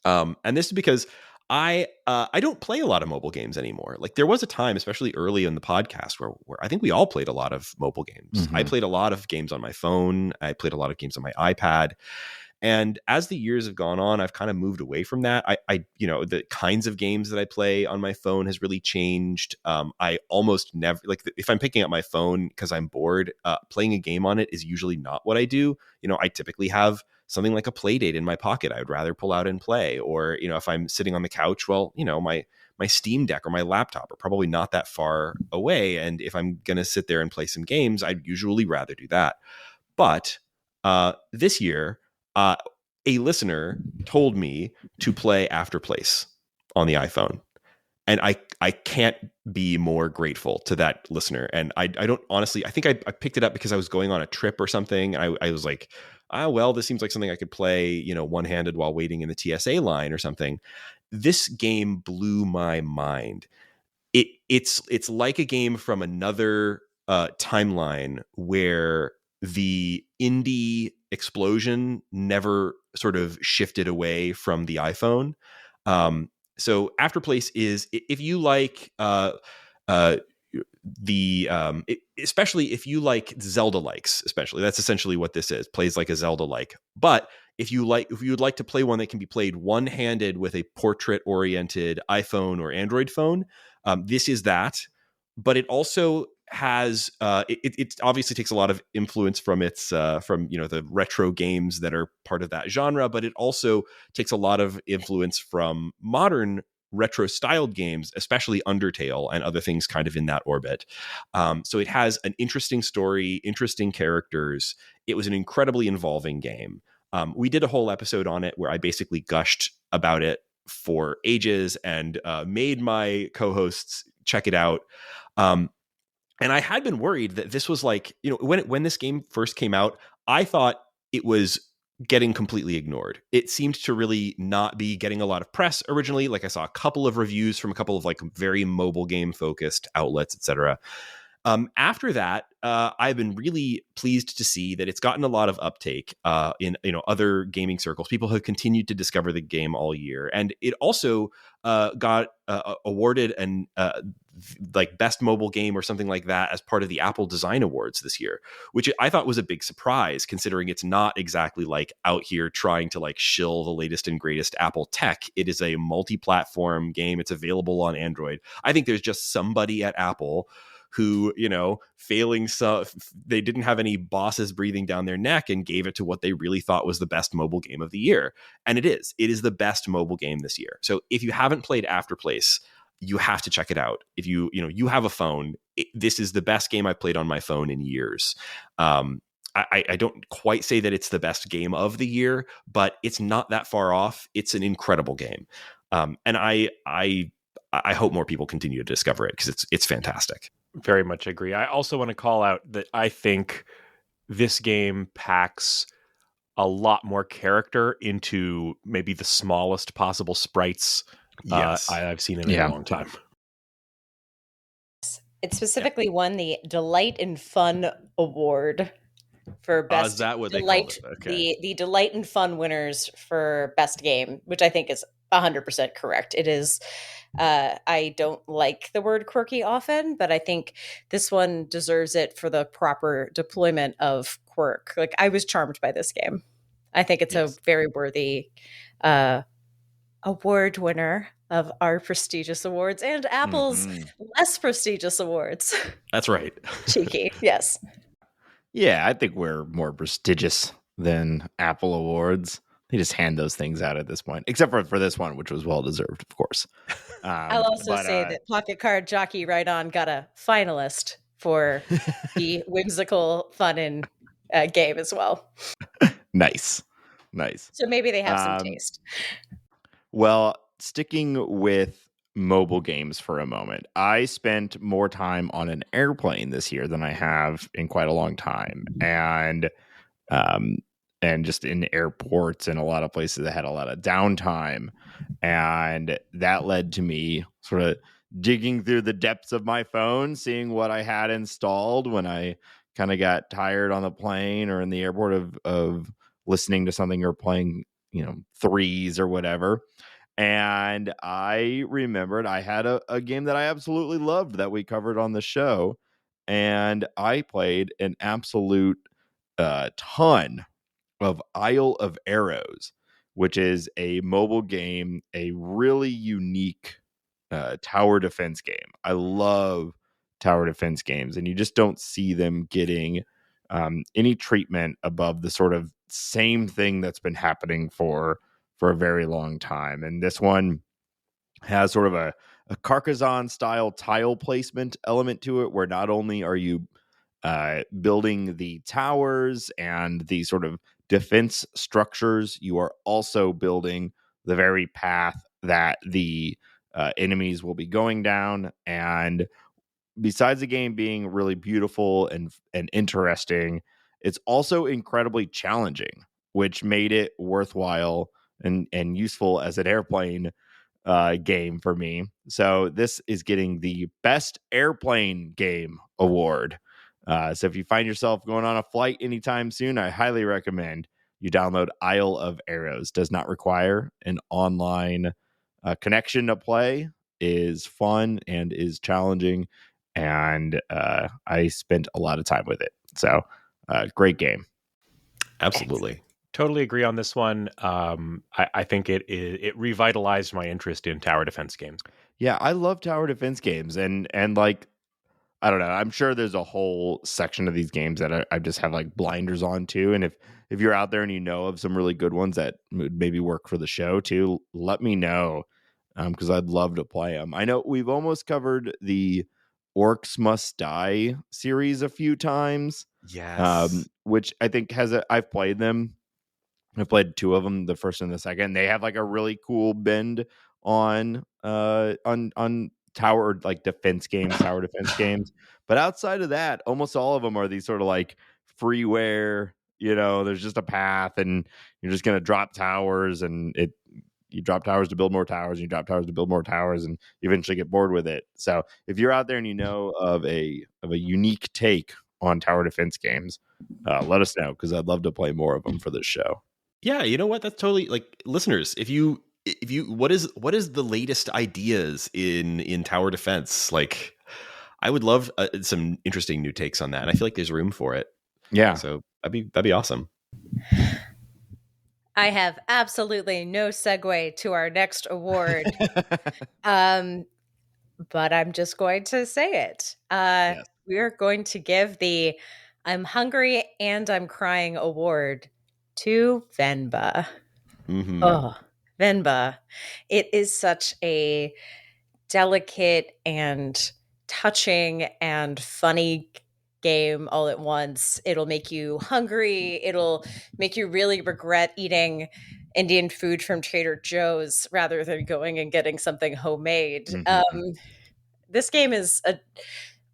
And this is because I don't play a lot of mobile games anymore. Like there was a time, especially early in the podcast, where I think we all played a lot of mobile games. I played a lot of games on my phone. I played a lot of games on my iPad. And as the years have gone on, I've kind of moved away from that. The kinds of games that I play on my phone has really changed. I almost never, like if I'm picking up my phone because I'm bored, playing a game on it is usually not what I do. I typically have something like a Playdate in my pocket I would rather pull out and play. Or, if I'm sitting on the couch, well, my Steam Deck or my laptop are probably not that far away. And if I'm going to sit there and play some games, I'd usually rather do that. But this year, a listener told me to play Afterplace on the iPhone. And I can't be more grateful to that listener. And I don't honestly, I think I picked it up because I was going on a trip or something. And I was like, well, this seems like something I could play, one-handed while waiting in the TSA line or something. This game blew my mind. It's like a game from another timeline where the indie explosion never sort of shifted away from the iPhone. So Afterplace is, if you like especially if you like Zelda likes, especially, that's essentially what this is. Plays like a Zelda like. But if you would like to play one that can be played one-handed with a portrait-oriented iPhone or Android phone, this is that. But it also has it obviously takes a lot of influence from the retro games that are part of that genre, but it also takes a lot of influence from modern retro styled games, especially Undertale and other things kind of in that orbit. So it has an interesting story, interesting characters. It was an incredibly involving game. We did a whole episode on it where I basically gushed about it for ages and made my co-hosts check it out. And I had been worried that this was like, when this game first came out, I thought it was getting completely ignored. It seemed to really not be getting a lot of press originally. Like I saw a couple of reviews from a couple of like very mobile game focused outlets, etc. After that, I've been really pleased to see that it's gotten a lot of uptake in other gaming circles. People have continued to discover the game all year, and it also got awarded an like best mobile game or something like that as part of the Apple Design Awards this year, which I thought was a big surprise considering it's not exactly like out here trying to like shill the latest and greatest Apple tech. It is a multi-platform game. It's available on Android. I think there's just somebody at Apple who, failing, so they didn't have any bosses breathing down their neck and gave it to what they really thought was the best mobile game of the year. And it is the best mobile game this year. So if you haven't played Afterplace, you have to check it out. If you have a phone, this is the best game I've played on my phone in years. I don't quite say that it's the best game of the year, but it's not that far off. It's an incredible game. And I hope more people continue to discover it because it's fantastic. Very much agree. I also want to call out that I think this game packs a lot more character into maybe the smallest possible sprites I've seen in a long time. It specifically won the Delight and Fun Award for best. Is that what delight, they called it? Okay. The Delight and Fun winners for best game, which I think is 100% correct. It is. I don't like the word quirky often, but I think this one deserves it for the proper deployment of quirk. Like, I was charmed by this game. I think it's a very worthy award winner of our prestigious awards and Apple's less prestigious awards. That's right. Cheeky, yes. Yeah, I think we're more prestigious than Apple awards. They just hand those things out at this point, except for this one, which was well-deserved, of course. I'll also say that Pocket Card Jockey Right On got a finalist for the whimsical fun and game as well. Nice. So maybe they have some taste. Well, sticking with mobile games for a moment, I spent more time on an airplane this year than I have in quite a long time, and just in airports and a lot of places that had a lot of downtime, and that led to me sort of digging through the depths of my phone, seeing what I had installed when I kind of got tired on the plane or in the airport of listening to something or playing, threes or whatever. And I remembered I had a game that I absolutely loved that we covered on the show. And I played an absolute ton of Isle of Arrows, which is a mobile game, a really unique tower defense game. I love tower defense games, and you just don't see them getting any treatment above the sort of same thing that's been happening for a very long time. And this one has sort of a Carcassonne style tile placement element to it, where not only are you building the towers and the sort of defense structures, you are also building the very path that the enemies will be going down. And besides the game being really beautiful and interesting, it's also incredibly challenging, which made it worthwhile and useful as an airplane game for me. So this is getting the best airplane game award. So if you find yourself going on a flight anytime soon, I highly recommend you download Isle of Arrows. Does not require an online connection to play, is fun and is challenging, and I spent a lot of time with it. So great game. Absolutely. Totally agree on this one. I think it revitalized my interest in tower defense games. Yeah, I love tower defense games, and like, I don't know, I'm sure there's a whole section of these games that I just have like blinders on too. And if you're out there and you know of some really good ones that would maybe work for the show too, let me know, because I'd love to play them. I know we've almost covered the Orcs Must Die series a few times. Yes. Which I think I've played them. I've played two of them, the first and the second. They have like a really cool bend on tower, like defense games, tower defense games. But outside of that, almost all of them are these sort of like freeware, there's just a path and you're just going to drop towers, and you drop towers to build more towers, and you drop towers to build more towers, and you eventually get bored with it. So if you're out there and you know of a unique take on tower defense games, let us know, because I'd love to play more of them for this show. Yeah, you know what? That's totally, like, listeners, if you what is the latest ideas in tower defense? Like, I would love some interesting new takes on that. And I feel like there's room for it. Yeah. So that'd be awesome. I have absolutely no segue to our next award. But I'm just going to say it. Yes. We're going to give the I'm Hungry and I'm Crying award to Venba. Mm-hmm. Oh, Venba. It is such a delicate and touching and funny game all at once. It'll make you hungry. It'll make you really regret eating Indian food from Trader Joe's rather than going and getting something homemade. Mm-hmm. This game is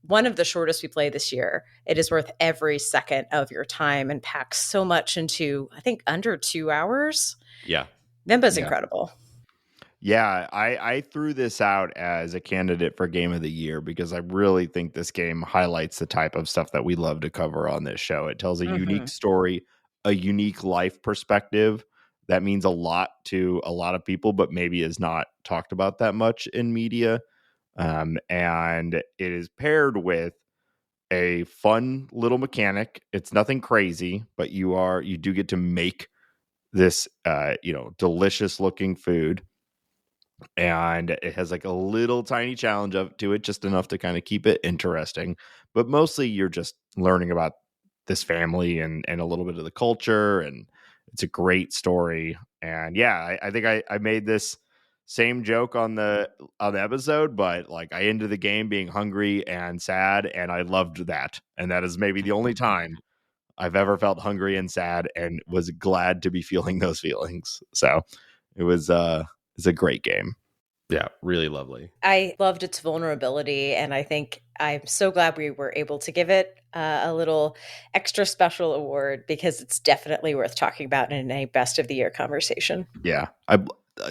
one of the shortest we played this year. It is worth every second of your time and packs so much into, I think, under 2 hours. Yeah. Venba's incredible. Yeah, I threw this out as a candidate for Game of the Year because I really think this game highlights the type of stuff that we love to cover on this show. It tells a unique story, a unique life perspective that means a lot to a lot of people, but maybe is not talked about that much in media. And it is paired with a fun little mechanic. It's nothing crazy, but you do get to make this delicious looking food. And it has like a little tiny challenge to it, just enough to kind of keep it interesting. But mostly you're just learning about this family and a little bit of the culture. And it's a great story. And yeah, I think I made this same joke on the episode, but like I ended the game being hungry and sad, and I loved that. And that is maybe the only time I've ever felt hungry and sad, and was glad to be feeling those feelings. So it's a great game. Yeah, really lovely. I loved its vulnerability, and I think I'm so glad we were able to give it a little extra special award, because it's definitely worth talking about in a best of the year conversation. Yeah, I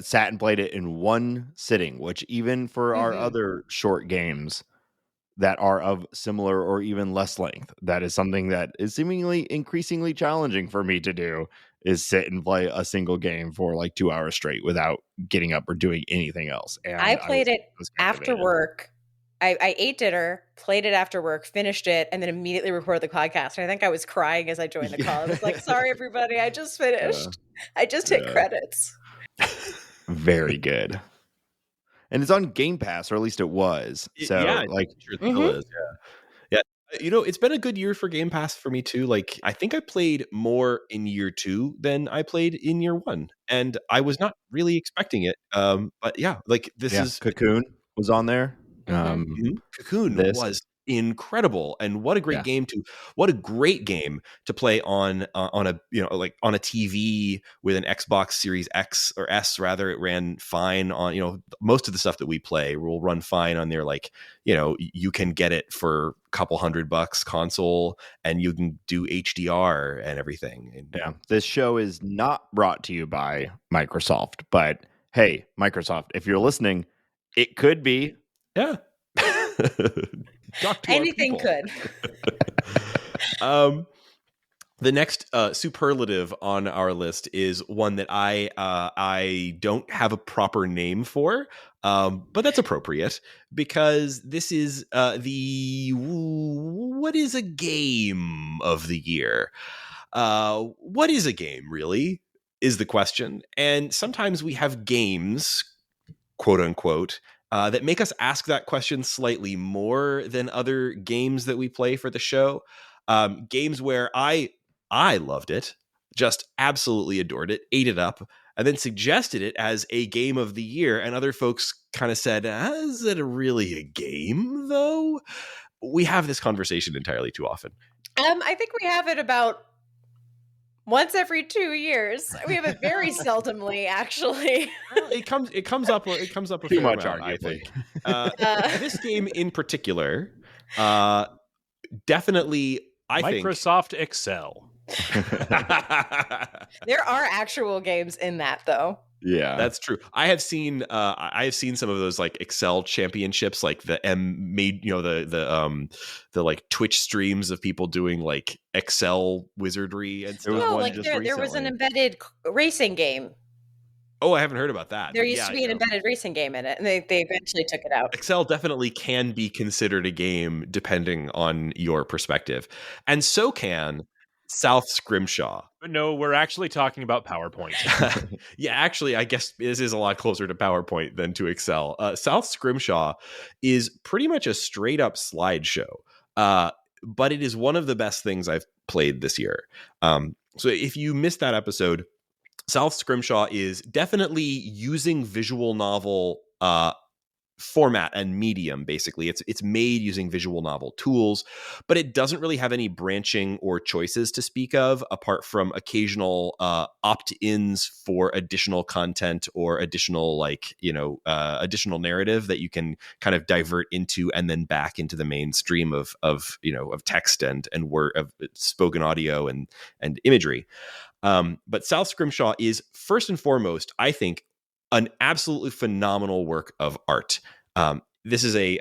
sat and played it in one sitting, which even for our other short games that are of similar or even less length, that is something that is seemingly increasingly challenging for me to do, is sit and play a single game for like 2 hours straight without getting up or doing anything else. And I played it was after captivated. work. I ate dinner, played it after work, finished it, and then immediately recorded the podcast. And I think I was crying as I joined the call. I was like, sorry, everybody, I just finished. I just hit credits. Very good. And it's on Game Pass, or at least it was. So yeah, like sure it still is. Yeah. You know, it's been a good year for Game Pass for me too. Like, I think I played more in year 2 than I played in year 1, and I was not really expecting it. But yeah, like this is Cocoon was on there. Cocoon was incredible, and what a great game to play on a, you know, like on a TV with an Xbox Series X or S rather. It ran fine on, you know, most of the stuff that we play will run fine on there. Like, you know, you can get it for a couple $100 console, and you can do HDR and everything. And, yeah, this show is not brought to you by Microsoft, but hey, Microsoft, if you're listening, it could be. Yeah. Anything could. The next superlative on our list is one that I don't have a proper name for, but that's appropriate, because this is what is a game of the year? What is a game, really, is the question. And sometimes we have games, quote unquote, that make us ask that question slightly more than other games that we play for the show. Games where I loved it, just absolutely adored it, ate it up, and then suggested it as a game of the year, and other folks kind of said, is it really a game, though? We have this conversation entirely too often. I think we have it about once every 2 years. We have it very seldomly, actually. It comes up a Too fair much, amount, I arguably. think. This game in particular, definitely, I think Microsoft Excel. There are actual games in that, though. Yeah, that's true. I have seen some of those like Excel championships, like the like Twitch streams of people doing like Excel wizardry and stuff. No, like there was an embedded racing game. Oh, I haven't heard about that. There used to be an embedded racing game in it, and they eventually took it out. Excel definitely can be considered a game depending on your perspective, and so can South Scrimshaw. No, we're actually talking about PowerPoint. Yeah, actually, I guess this is a lot closer to PowerPoint than to Excel. South Scrimshaw is pretty much a straight up slideshow, but it is one of the best things I've played this year. So if you missed that episode, South Scrimshaw is definitely using visual novel format and medium. Basically, it's made using visual novel tools, but it doesn't really have any branching or choices to speak of, apart from occasional opt-ins for additional content or additional additional narrative that you can kind of divert into and then back into the mainstream of text and word, of spoken audio and imagery. But South Scrimshaw is first and foremost, I think, an absolutely phenomenal work of art. This is a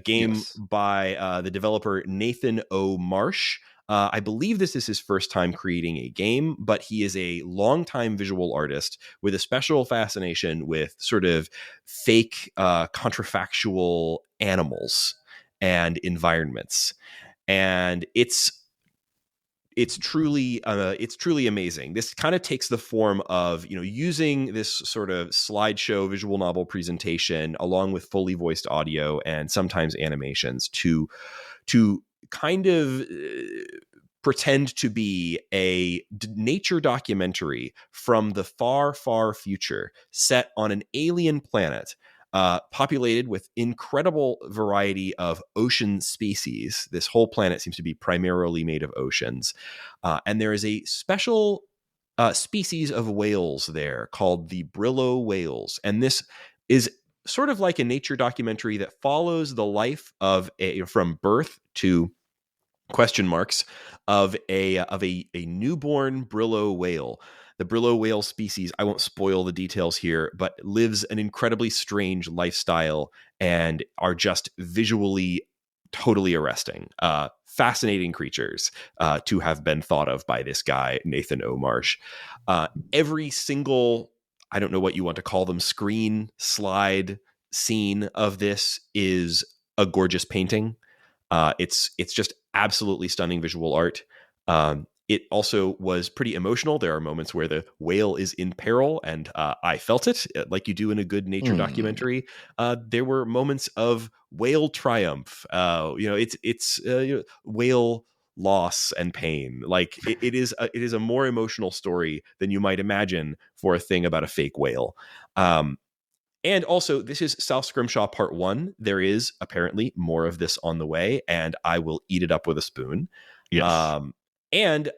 game by the developer Nathan O. Marsh. I believe this is his first time creating a game, but he is a longtime visual artist with a special fascination with sort of fake, contrafactual animals and environments. And it's truly amazing. This kind of takes the form of, using this sort of slideshow visual novel presentation along with fully voiced audio and sometimes animations to kind of pretend to be a nature documentary from the far, far future set on an alien planet populated with incredible variety of ocean species. This whole planet seems to be primarily made of oceans. And there is a special species of whales there called the Brillo whales. And this is sort of like a nature documentary that follows the life of from birth to question marks of a newborn Brillo whale. The Brillo whale species, I won't spoil the details here, but lives an incredibly strange lifestyle and are just visually totally arresting. Fascinating creatures to have been thought of by this guy, Nathan O. Marsh. Every single, I don't know what you want to call them, screen, slide, scene of this is a gorgeous painting. It's just absolutely stunning visual art. It also was pretty emotional. There are moments where the whale is in peril, and I felt it, like you do in a good nature documentary. There were moments of whale triumph. It's whale loss and pain. Like it is a more emotional story than you might imagine for a thing about a fake whale. And also, this is South Scrimshaw Part 1. There is apparently more of this on the way, and I will eat it up with a spoon. Yes. And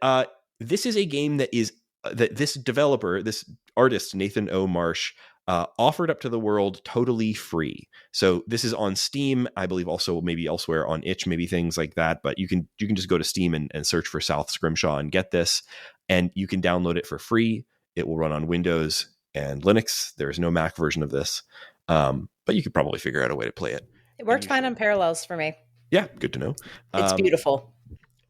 this is a game that this developer, this artist, Nathan O. Marsh, offered up to the world totally free. So this is on Steam, I believe also maybe elsewhere on itch, maybe things like that. But you can just go to Steam and search for South Scrimshaw and get this. And you can download it for free. It will run on Windows and Linux. There is no Mac version of this. But you could probably figure out a way to play it. It worked fine on Parallels for me. Yeah, good to know. It's beautiful.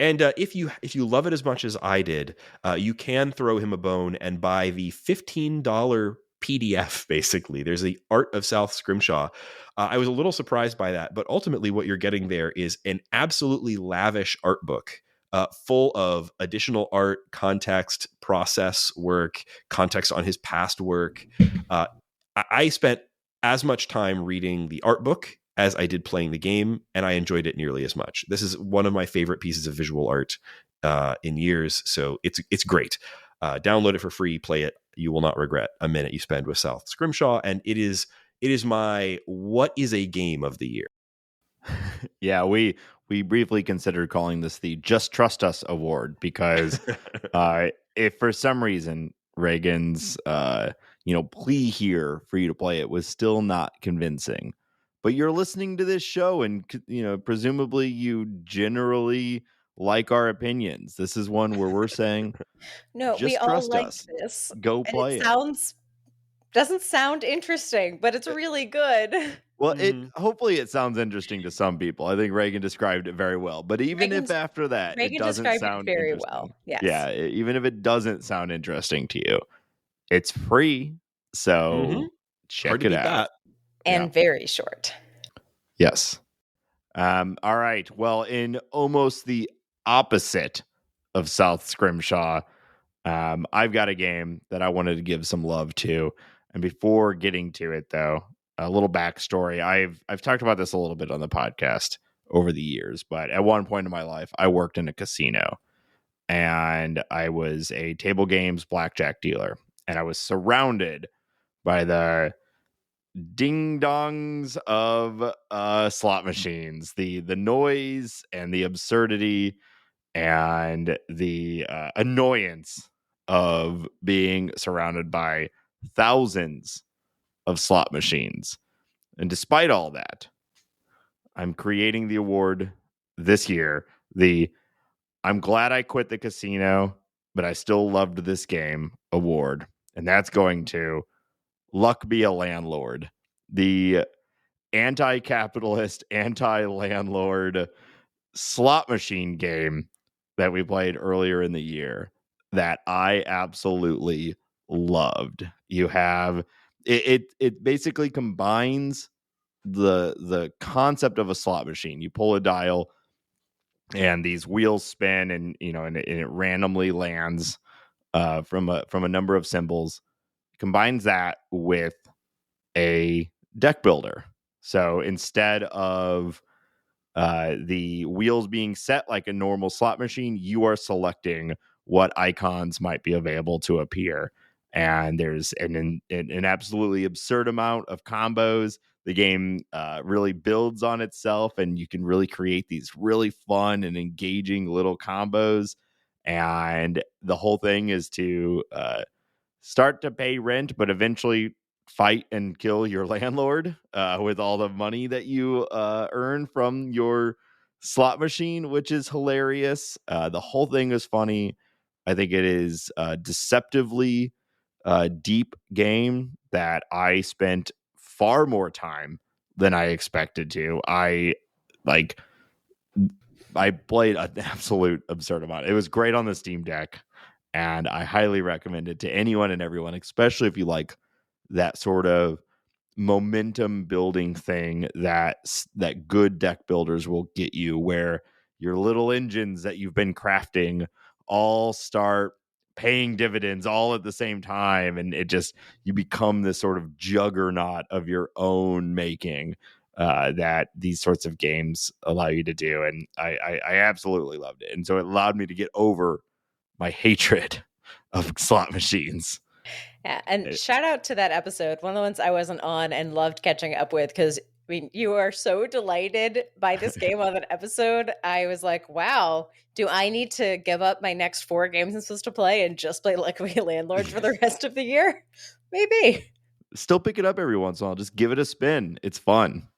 And if you love it as much as I did, you can throw him a bone and buy the $15 PDF, basically. There's the Art of South Scrimshaw. I was a little surprised by that, but ultimately what you're getting there is an absolutely lavish art book full of additional art, context, process work, context on his past work. I spent as much time reading the art book as I did playing the game, and I enjoyed it nearly as much. This is one of my favorite pieces of visual art in years, so it's great. Download it for free, play it. You will not regret a minute you spend with South Scrimshaw, and it is my what is a game of the year. Yeah, we briefly considered calling this the Just Trust Us Award because if for some reason Reagan's plea here for you to play it was still not convincing, but you're listening to this show and presumably you generally like our opinions. This is one where we're saying, no, just we all trust like us. this. Go play it. Doesn't sound interesting, but it's really good. Well, hopefully it sounds interesting to some people. I think Reagan described it very well. But even if after that it doesn't sound very interesting, well. Yes. Yeah, even if it doesn't sound interesting to you, it's free. So check it out. That. And very short. Yes. All right. Well, in almost the opposite of South Scrimshaw, I've got a game that I wanted to give some love to. And before getting to it, though, a little backstory. I've talked about this a little bit on the podcast over the years, but at one point in my life, I worked in a casino and I was a table games blackjack dealer, and I was surrounded by the ding dongs of slot machines, the noise and the absurdity and the annoyance of being surrounded by thousands of slot machines. And despite all that, I'm creating the award this year, the I'm glad I quit the casino, but I still loved this game award. And that's going to Luck Be a Landlord, the anti-capitalist, anti-landlord slot machine game that we played earlier in the year that I absolutely loved. You have it basically combines the concept of a slot machine. You pull a dial and these wheels spin, and it randomly lands from a number of symbols. Combines that with a deck builder. So instead of the wheels being set like a normal slot machine, you are selecting what icons might be available to appear. And there's an absolutely absurd amount of combos. The game really builds on itself, and you can really create these really fun and engaging little combos. And the whole thing is to start to pay rent, but eventually fight and kill your landlord with all the money that you earn from your slot machine, which is hilarious. The whole thing is funny. I think it is deceptively deep game that I spent far more time than I expected to. I played an absolute absurd amount. It was great on the Steam Deck, and I highly recommend it to anyone and everyone, especially if you like that sort of momentum building thing that good deck builders will get you, where your little engines that you've been crafting all start paying dividends all at the same time, and you become this sort of juggernaut of your own making that these sorts of games allow you to do. And I absolutely loved it, and so it allowed me to get over my hatred of slot machines. Yeah, and shout out to that episode, one of the ones I wasn't on and loved catching up with, because I mean, you are so delighted by this game on that episode. I was like, wow, do I need to give up my next 4 games I'm supposed to play and just play Lucky Landlord for the rest of the year? Maybe. Still pick it up every once in a while. Just give it a spin. It's fun.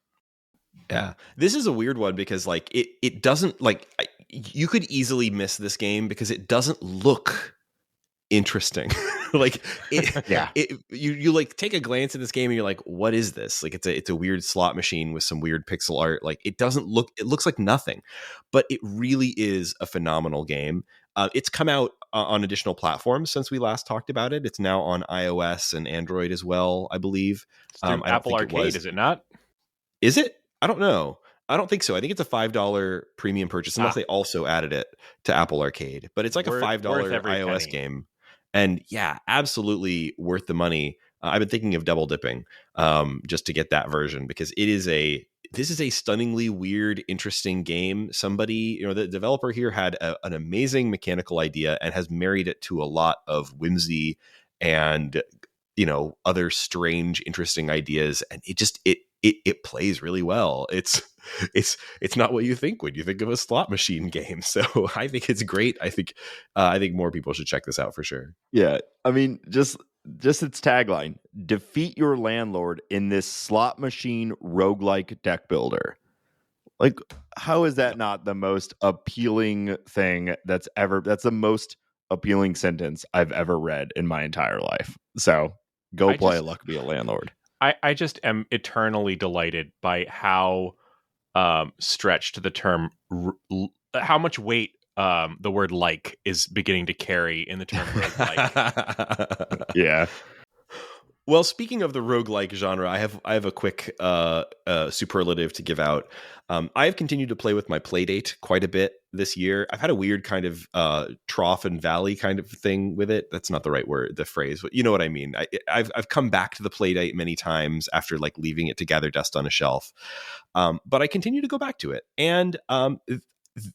Yeah. This is a weird one because like it doesn't like you could easily miss this game because it doesn't look interesting. Like you like take a glance at this game and you're like, what is this? Like it's a weird slot machine with some weird pixel art. Like it looks like nothing, but it really is a phenomenal game. It's come out on additional platforms since we last talked about it. It's now on iOS and Android as well, I believe. Apple Arcade, is it not? Is it? I don't know. I don't think so. I think it's a $5 premium purchase unless they also added it to Apple Arcade. But it's like a $5 iOS penny. Game. And yeah, absolutely worth the money. I've been thinking of double dipping just to get that version because this is a stunningly weird, interesting game. Somebody, the developer here had an amazing mechanical idea and has married it to a lot of whimsy and, other strange, interesting ideas. And it plays really well. It's not what you think when you think of a slot machine game. So I think it's great. I think more people should check this out for sure. Yeah. I mean, just its tagline, defeat your landlord in this slot machine roguelike deck builder. Like, how is that not the most appealing thing that's the most appealing sentence I've ever read in my entire life. So go play Luck Be a Landlord. I just am eternally delighted by how stretched the term, how much weight the word like is beginning to carry in the term roguelike. Yeah. Well, speaking of the roguelike genre, I have a quick superlative to give out. I have continued to play with my Playdate quite a bit this year. I've had a weird kind of trough and valley kind of thing with it. That's not the right word, the phrase, but you know what I mean. I've come back to the Playdate many times after like leaving it to gather dust on a shelf, but I continue to go back to it. And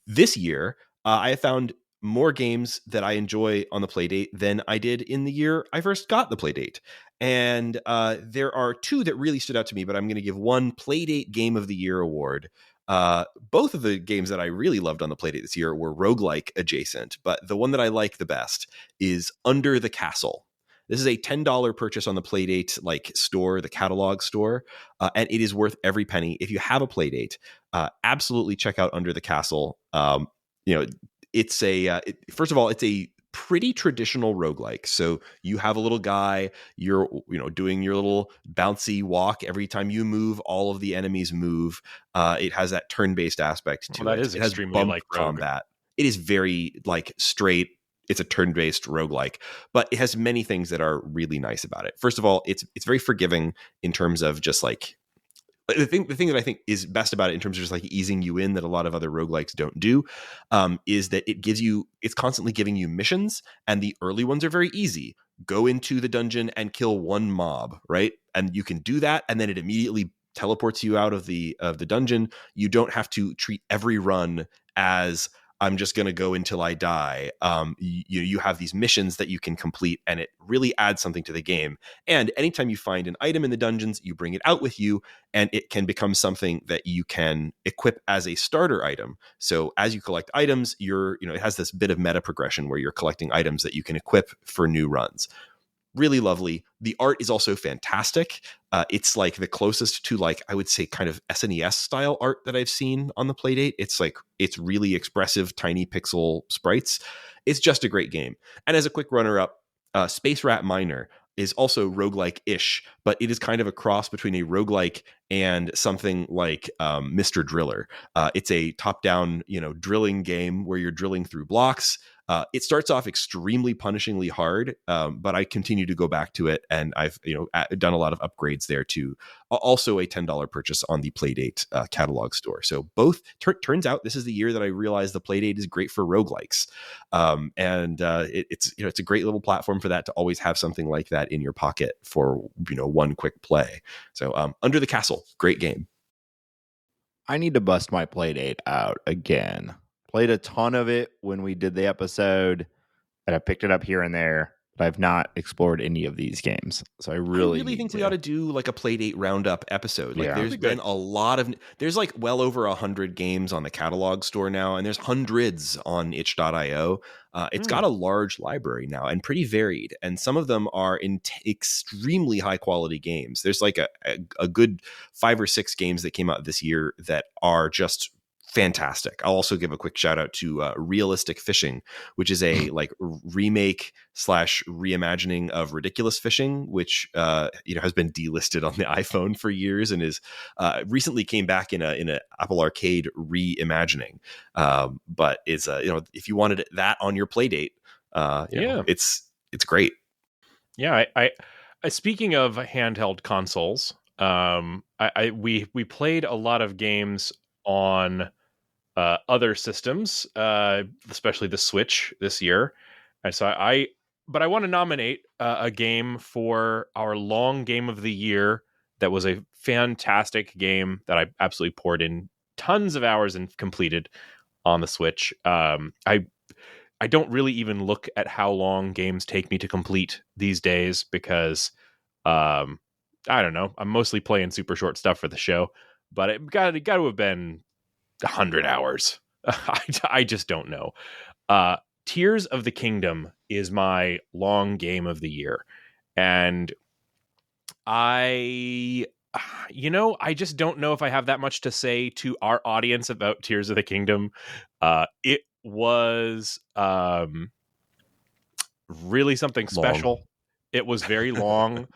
this year, I have found more games that I enjoy on the Playdate than I did in the year I first got the Playdate. And there are two that really stood out to me, but I'm going to give one Playdate Game of the Year award. Both of the games that I really loved on the Playdate this year were roguelike adjacent, but the one that I like the best is Under the Castle. This is a $10 purchase on the Playdate store, the catalog store, and it is worth every penny. If you have a Playdate, absolutely check out Under the Castle. It's first of all, it's a pretty traditional roguelike. So you have a little guy, you're doing your little bouncy walk. Every time you move, all of the enemies move. It has that turn-based aspect to it. That is extremely like combat. It is very straight. It's a turn-based roguelike, but it has many things that are really nice about it. First of all, it's very forgiving in terms of just the thing that I think is best about it in terms of just easing you in that a lot of other roguelikes don't do is that it's constantly giving you missions, and the early ones are very easy. Go into the dungeon and kill one mob, right? And you can do that, and then it immediately teleports you out of the dungeon. You don't have to treat every run as I'm just going to go until I die. You have these missions that you can complete, and it really adds something to the game. And anytime you find an item in the dungeons, you bring it out with you, and it can become something that you can equip as a starter item. So as you collect items, it has this bit of meta progression where you're collecting items that you can equip for new runs. Really lovely. The art is also fantastic. It's like the closest to, like, I would say kind of SNES style art that I've seen on the Playdate. It's really expressive, tiny pixel sprites. It's just a great game. And as a quick runner-up, Space Rat Miner is also roguelike-ish, but it is kind of a cross between a roguelike and something like Mr. Driller. It's a top-down, drilling game where you're drilling through blocks. It starts off extremely punishingly hard, but I continue to go back to it, and I've done a lot of upgrades there too. Also a $10 purchase on the Playdate catalog store. So both turns out this is the year that I realized the Playdate is great for roguelikes, and it's a great little platform for that, to always have something like that in your pocket for one quick play. So Under the Castle, great game. I need to bust my Playdate out again. Played a ton of it when we did the episode, and I picked it up here and there, but I've not explored any of these games. So I really think we ought to do like a Playdate roundup episode. Like, there's been a lot of, there's like well over 100 games on the catalog store now, and there's hundreds on itch.io. It's got a large library now and pretty varied, and some of them are extremely high quality games. There's like a good 5 or 6 games that came out this year that are just fantastic. I'll also give a quick shout out to Realistic Fishing, which is a like remake / reimagining of Ridiculous Fishing, which has been delisted on the iPhone for years and is recently came back in a Apple Arcade reimagining. But it's if you wanted that on your Playdate, it's great. Yeah, I speaking of handheld consoles, we played a lot of games on other systems, especially the Switch this year. And so I want to nominate a game for our long game of the year that was a fantastic game that I absolutely poured in tons of hours and completed on the Switch. I don't really even look at how long games take me to complete these days because I don't know. I'm mostly playing super short stuff for the show, but it got to have been 100 hours. I just don't know. Tears of the Kingdom is my long game of the year. And I just don't know if I have that much to say to our audience about Tears of the Kingdom. It was really something special. Long. It was very long.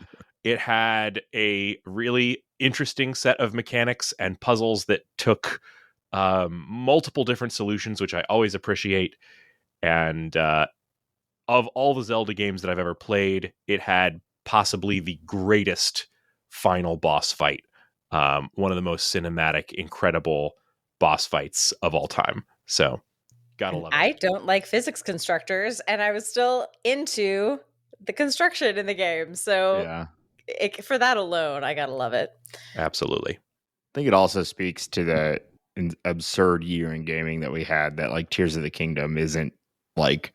It had a really interesting set of mechanics and puzzles that took multiple different solutions, which I always appreciate. And of all the Zelda games that I've ever played, it had possibly the greatest final boss fight. One of the most cinematic, incredible boss fights of all time. So, gotta love it. I don't like physics constructors, and I was still into the construction in the game. So, for that alone, I gotta love it. Absolutely. I think it also speaks to the absurd year in gaming that we had, that like Tears of the Kingdom isn't like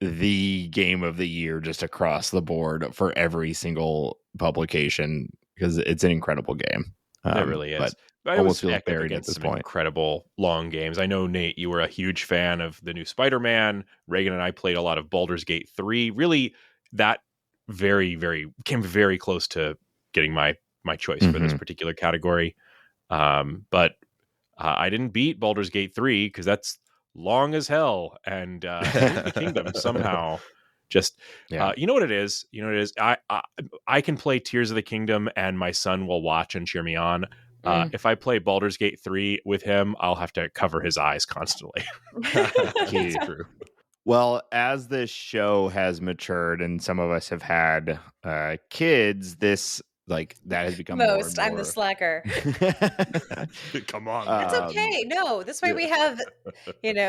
the game of the year just across the board for every single publication, because it's an incredible game. It really is. But I almost feel buried at this point. Incredible long games. I know, Nate, you were a huge fan of the new Spider-Man. Reagan and I played a lot of Baldur's Gate 3. Really, that came very close to getting my choice for this particular category. But I didn't beat Baldur's Gate 3 because that's long as hell, and the Kingdom somehow just you know what it is. I can play Tears of the Kingdom and my son will watch and cheer me on. If I play Baldur's Gate 3 with him, I'll have to cover his eyes constantly. It's true. Well, as this show has matured and some of us have had kids, this that has become most. More I'm the slacker. Come on, it's okay. No, this way we have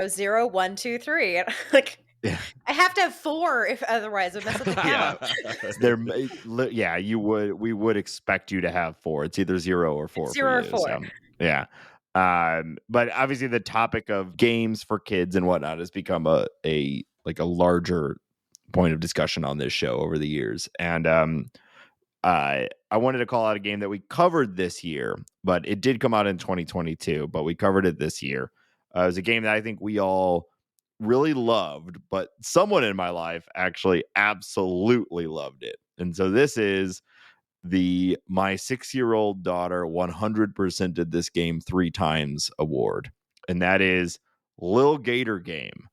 0, 1, 2, 3. Like I have to have 4 if otherwise it messes the count. We would expect you to have 4. It's either 0 or 4 0 for or you. 4. So, yeah. But obviously the topic of games for kids and whatnot has become a larger point of discussion on this show over the years. And I wanted to call out a game that we covered this year, but it did come out in 2022, but we covered it this year. It was a game that I think we all really loved, but someone in my life actually absolutely loved it. And so this is my 6-year-old daughter 100% did this game 3 times award. And that is Lil Gator Game.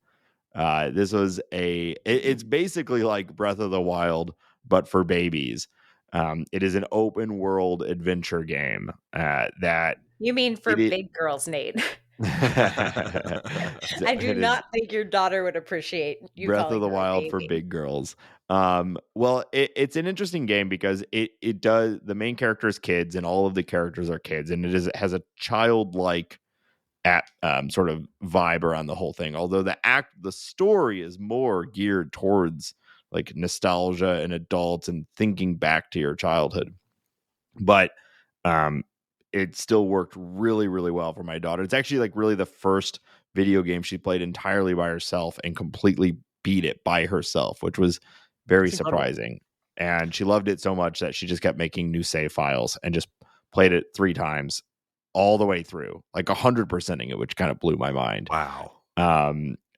This was it's basically like Breath of the Wild, but for babies. It is an open world adventure game that You mean for big girls, Nate? I do not think your daughter would appreciate you Breath of the her a Wild for baby. big girls. Well, it's an interesting game because it does, the main character is kids and all of the characters are kids, and it has a childlike sort of vibe around the whole thing. Although the story is more geared towards like nostalgia and adults and thinking back to your childhood. But it still worked really, really well for my daughter. It's actually like really the first video game she played entirely by herself and completely beat it by herself, which was very surprising. And she loved it so much that she just kept making new save files and just played it 3 times all the way through, like 100%ing it, which kind of blew my mind. Wow.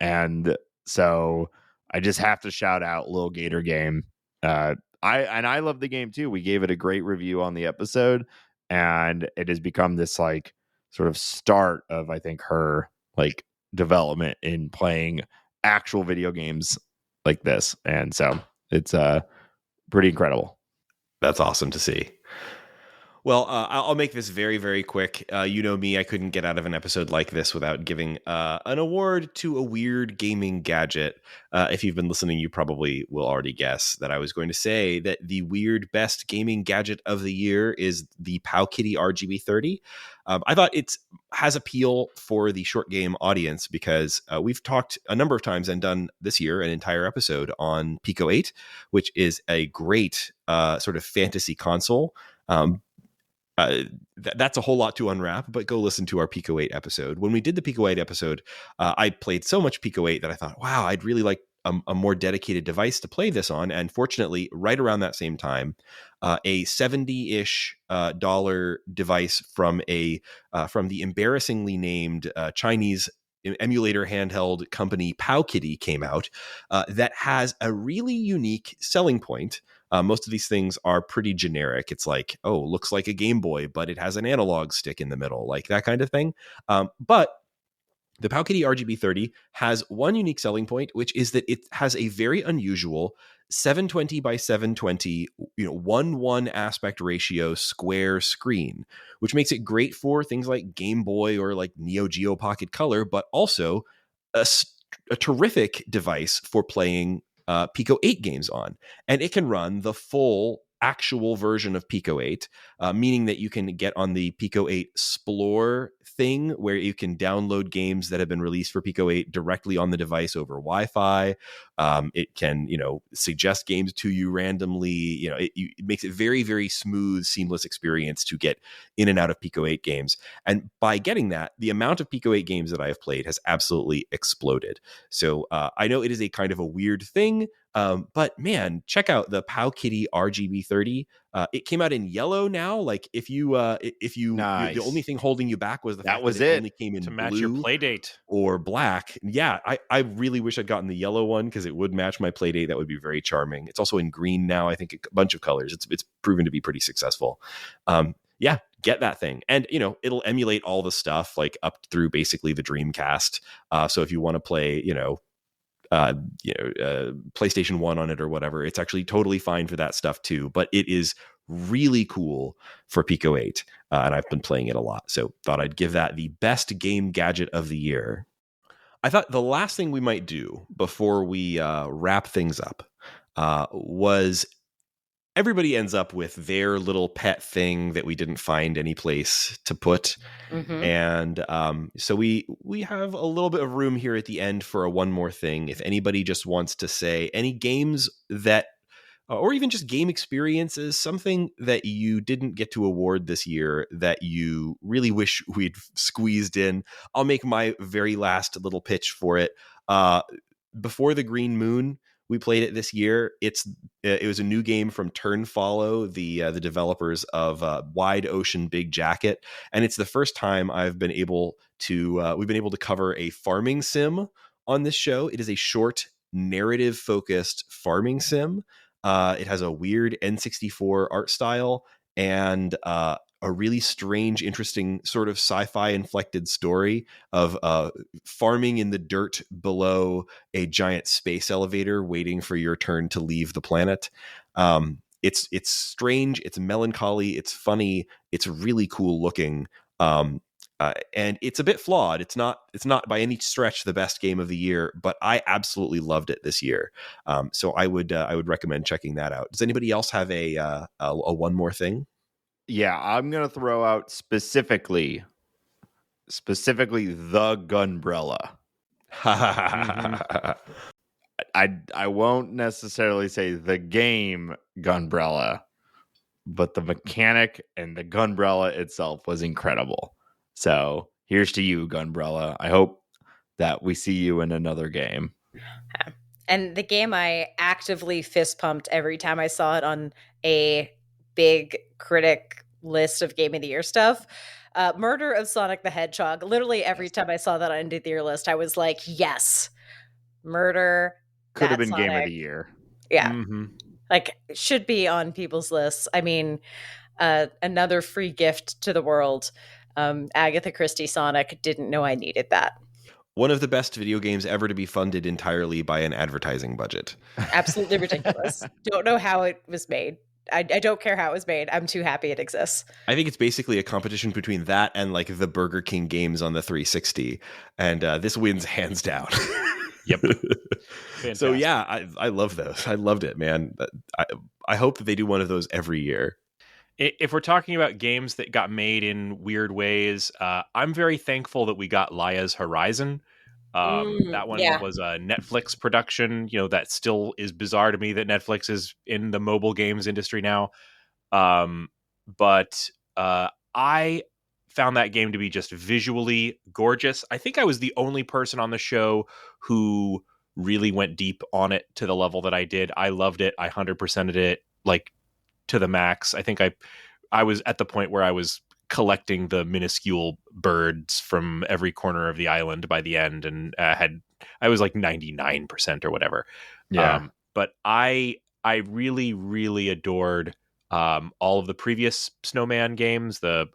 And so I just have to shout out Lil Gator Game. I love the game too. We gave it a great review on the episode, and it has become this like sort of start of, I think, her like development in playing actual video games like this. And so it's pretty incredible. That's awesome to see. Well, I'll make this very, very quick. You know me, I couldn't get out of an episode like this without giving an award to a weird gaming gadget. If you've been listening, you probably will already guess that I was going to say that the weird best gaming gadget of the year is the Powkiddy RGB30. I thought it has appeal for the short game audience because we've talked a number of times and done this year an entire episode on Pico 8, which is a great sort of fantasy console. That's a whole lot to unwrap, but go listen to our Pico 8 episode. When we did the Pico 8 episode, I played so much Pico 8 that I thought, wow, I'd really like a more dedicated device to play this on. And fortunately, right around that same time, a $70-ish dollar device from the embarrassingly named Chinese emulator handheld company Powkiddy came out that has a really unique selling point. Most of these things are pretty generic. It's like, oh, looks like a Game Boy, but it has an analog stick in the middle, like that kind of thing. But the Powkiddy RGB30 has one unique selling point, which is that it has a very unusual 720 by 720, 1:1 aspect ratio square screen, which makes it great for things like Game Boy or like Neo Geo Pocket Color, but also a terrific device for playing Pico 8 games on. And it can run the full actual version of Pico 8, meaning that you can get on the Pico 8 Explore thing where you can download games that have been released for Pico 8 directly on the device over Wi-Fi. It can, suggest games to you randomly. It makes it very, very smooth, seamless experience to get in and out of Pico 8 games. And by getting that, the amount of Pico 8 games that I have played has absolutely exploded. So I know it is a kind of a weird thing, but man, check out the Powkiddy RGB30. It came out in yellow now. Like if you Nice. The only thing holding you back was the fact that it only came in to match your blue Playdate or black. Yeah, I really wish I'd gotten the yellow one because it would match my Playdate. That would be very charming. It's also in green now. I think a bunch of colors. It's proven to be pretty successful. Yeah, get that thing. And, it'll emulate all the stuff like up through basically the Dreamcast. So if you want to play, PlayStation 1 on it or whatever, it's actually totally fine for that stuff too. But it is really cool for Pico 8. And I've been playing it a lot. So thought I'd give that the best game gadget of the year. I thought the last thing we might do before we wrap things up was everybody ends up with their little pet thing that we didn't find any place to put. Mm-hmm. And so we have a little bit of room here at the end for a one more thing. If anybody just wants to say any games that, or even just game experiences, something that you didn't get to award this year that you really wish we'd squeezed in, I'll make my very last little pitch for it. Before the Green Moon, we played it this year. It was a new game from Turnfollow, the developers of Wide Ocean Big Jacket, and it's the first time we've been able to cover a farming sim on this show. It is a short, narrative-focused farming sim. It has a weird N64 art style and a really strange, interesting sort of sci-fi inflected story of farming in the dirt below a giant space elevator waiting for your turn to leave the planet. It's strange, it's melancholy, it's funny, it's really cool looking. And it's a bit flawed. It's not by any stretch the best game of the year, but I absolutely loved it this year. So I would recommend checking that out. Does anybody else have a one more thing? Yeah, I'm gonna throw out specifically the Gunbrella. I won't necessarily say the game Gunbrella, but the mechanic and the Gunbrella itself was incredible. So here's to you, Gunbrella. I hope that we see you in another game. And the game I actively fist pumped every time I saw it on a big critic list of Game of the Year stuff. Murder of Sonic the Hedgehog. Literally every time I saw that on the year list, I was like, yes, Murder. Could have been Sonic. Game of the Year. Yeah. Mm-hmm. Like, should be on people's lists. I mean, another free gift to the world. Agatha Christie Sonic, didn't know I needed that. One of the best video games ever to be funded entirely by an advertising budget. Absolutely ridiculous. Don't know how it was made. I don't care how it was made. I'm too happy it exists. I think it's basically a competition between that and like the Burger King games on the 360. And this wins hands down. Yep. So yeah, I love those. I loved it, man. I hope that they do one of those every year. If we're talking about games that got made in weird ways, I'm very thankful that we got Lia's Horizon. That one was a Netflix production. You know, that still is bizarre to me that Netflix is in the mobile games industry now. But I found that game to be just visually gorgeous. I think I was the only person on the show who really went deep on it to the level that I did. I loved it. I 100%ed it like to the max. I think I was at the point where I was collecting the minuscule birds from every corner of the island by the end, and I was like 99% or whatever. Yeah. But I really, really adored all of the previous Snowman games, the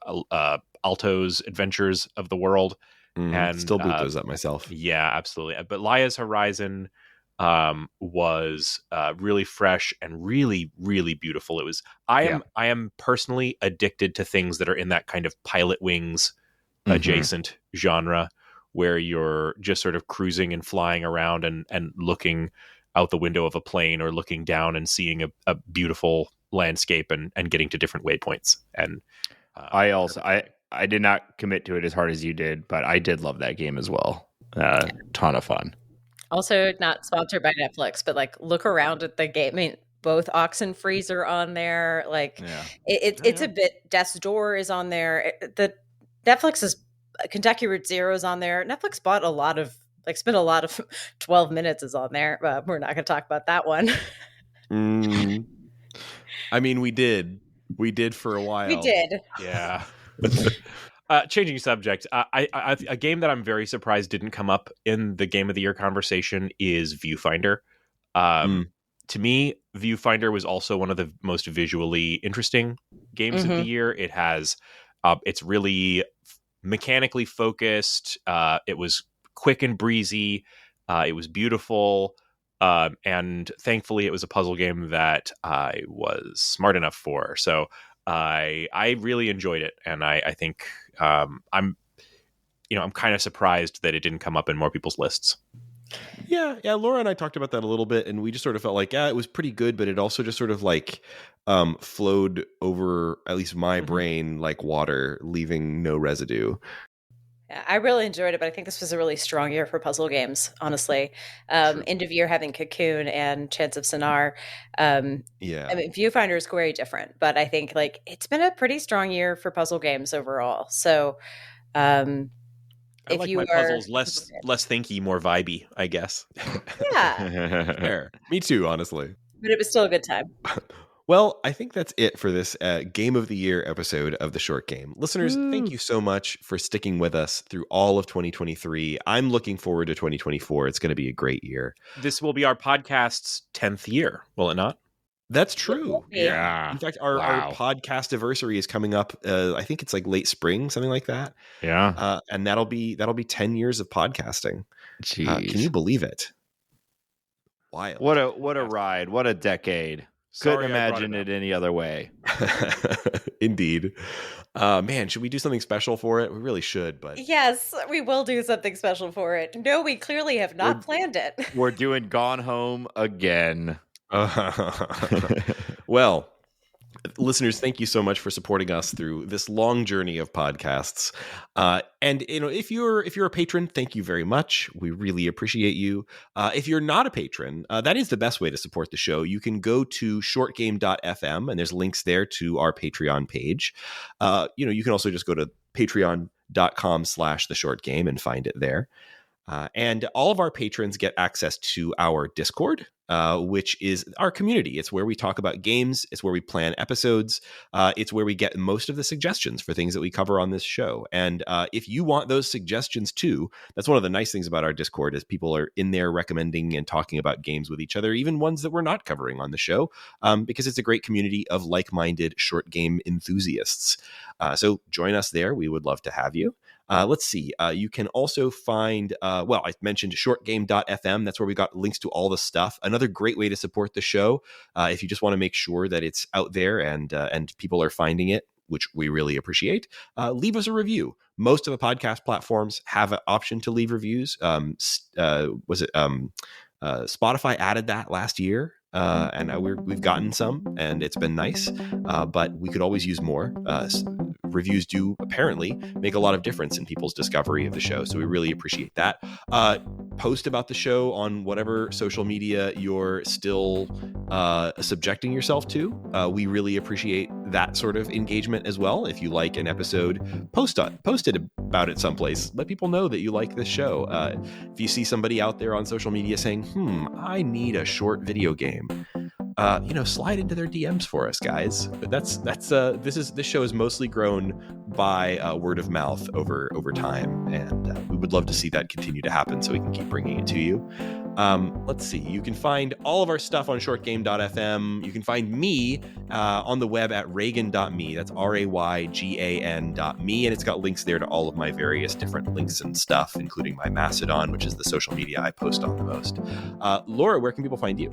Alto's Adventures of the World. And still boot those up myself. Yeah, absolutely. But Lia's Horizon was really fresh and really, really beautiful. It was. I am personally addicted to things that are in that kind of Pilot Wings adjacent genre, where you're just sort of cruising and flying around and looking out the window of a plane or looking down and seeing a beautiful landscape and getting to different waypoints. And I did not commit to it as hard as you did, but I did love that game as well. Ton of fun. Also, not sponsored by Netflix, but like look around at the game. I mean, both Oxenfreeze are on there. Like it's a bit. Death's Door is on there. The Netflix's Kentucky Route Zero is on there. Netflix bought a lot of spent a lot of 12 minutes is on there. We're not going to talk about that one. I mean, we did for a while. We did. Yeah. Changing subject, a game that I'm very surprised didn't come up in the Game of the Year conversation is Viewfinder. To me, Viewfinder was also one of the most visually interesting games of the year. It has, it's really mechanically focused. It was quick and breezy. It was beautiful. And thankfully, it was a puzzle game that I was smart enough for. So I really enjoyed it, and I think I'm kind of surprised that it didn't come up in more people's lists. Yeah, Laura and I talked about that a little bit, and we just sort of felt like, it was pretty good, but it also just sort of like flowed over at least my brain like water, leaving no residue. I really enjoyed it, but I think this was a really strong year for puzzle games, honestly. End of year having Cocoon and Chants of Sonar. I mean, Viewfinder is very different, but I think like it's been a pretty strong year for puzzle games overall. So I like my puzzles less thinky, more vibey, I guess. Yeah. Fair. Me too, honestly. But it was still a good time. Well, I think that's it for this Game of the Year episode of The Short Game. Listeners, thank you so much for sticking with us through all of 2023. I'm looking forward to 2024. It's going to be a great year. This will be our podcast's 10th year, will it not? That's true. Yeah. In fact, our podcast anniversary is coming up. I think it's like late spring, something like that. Yeah. And that'll be 10 years of podcasting. Jeez. Can you believe it? Wild. What a ride. What a decade. Couldn't imagine it any other way. Indeed. Man, should we do something special for it? We really should, but yes, we will do something special for it. No, we clearly have not planned it. We're doing Gone Home again. Well, listeners, thank you so much for supporting us through this long journey of podcasts. And if you're a patron, thank you very much. We really appreciate you. If you're not a patron, that is the best way to support the show. You can go to shortgame.fm, and there's links there to our Patreon page. You can also just go to patreon.com/theshortgame and find it there. And all of our patrons get access to our Discord, which is our community. It's where we talk about games. It's where we plan episodes. It's where we get most of the suggestions for things that we cover on this show. And if you want those suggestions too, that's one of the nice things about our Discord is people are in there recommending and talking about games with each other, even ones that we're not covering on the show, because it's a great community of like-minded short game enthusiasts. So join us there. We would love to have you. Let's see. You can also find, I mentioned shortgame.fm. That's where we got links to all the stuff. Another great way to support the show, if you just want to make sure that it's out there and people are finding it, which we really appreciate, leave us a review. Most of the podcast platforms have an option to leave reviews. Spotify added that last year. And we've gotten some, and it's been nice, but we could always use more. Reviews do apparently make a lot of difference in people's discovery of the show, so we really appreciate that. Post about the show on whatever social media you're still subjecting yourself to. We really appreciate that sort of engagement as well. If you like an episode, post it about it someplace. Let people know that you like this show. If you see somebody out there on social media saying, I need a short video game, slide into their DMs for us, guys. This show is mostly grown by word of mouth over time, and we would love to see that continue to happen so we can keep bringing it to you. Let's see. You can find all of our stuff on shortgame.fm. You can find me on the web at raygan.me. That's RAYGAN.me, and it's got links there to all of my various different links and stuff, including my Mastodon, which is the social media I post on the most. Laura, where can people find you?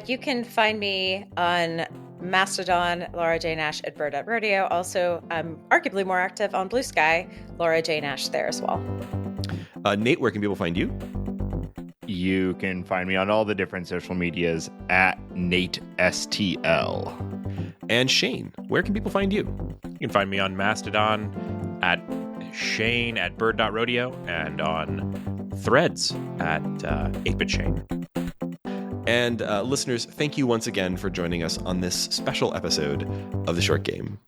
You can find me on Mastodon, Laura J. Nash at Bird.Rodeo. Also, I'm arguably more active on Blue Sky, Laura J. Nash there as well. Nate, where can people find you? You can find me on all the different social medias at NateSTL. And Shane, where can people find you? You can find me on Mastodon at Shane at Bird.Rodeo and on Threads at 8BitShane. And listeners, thank you once again for joining us on this special episode of The Short Game.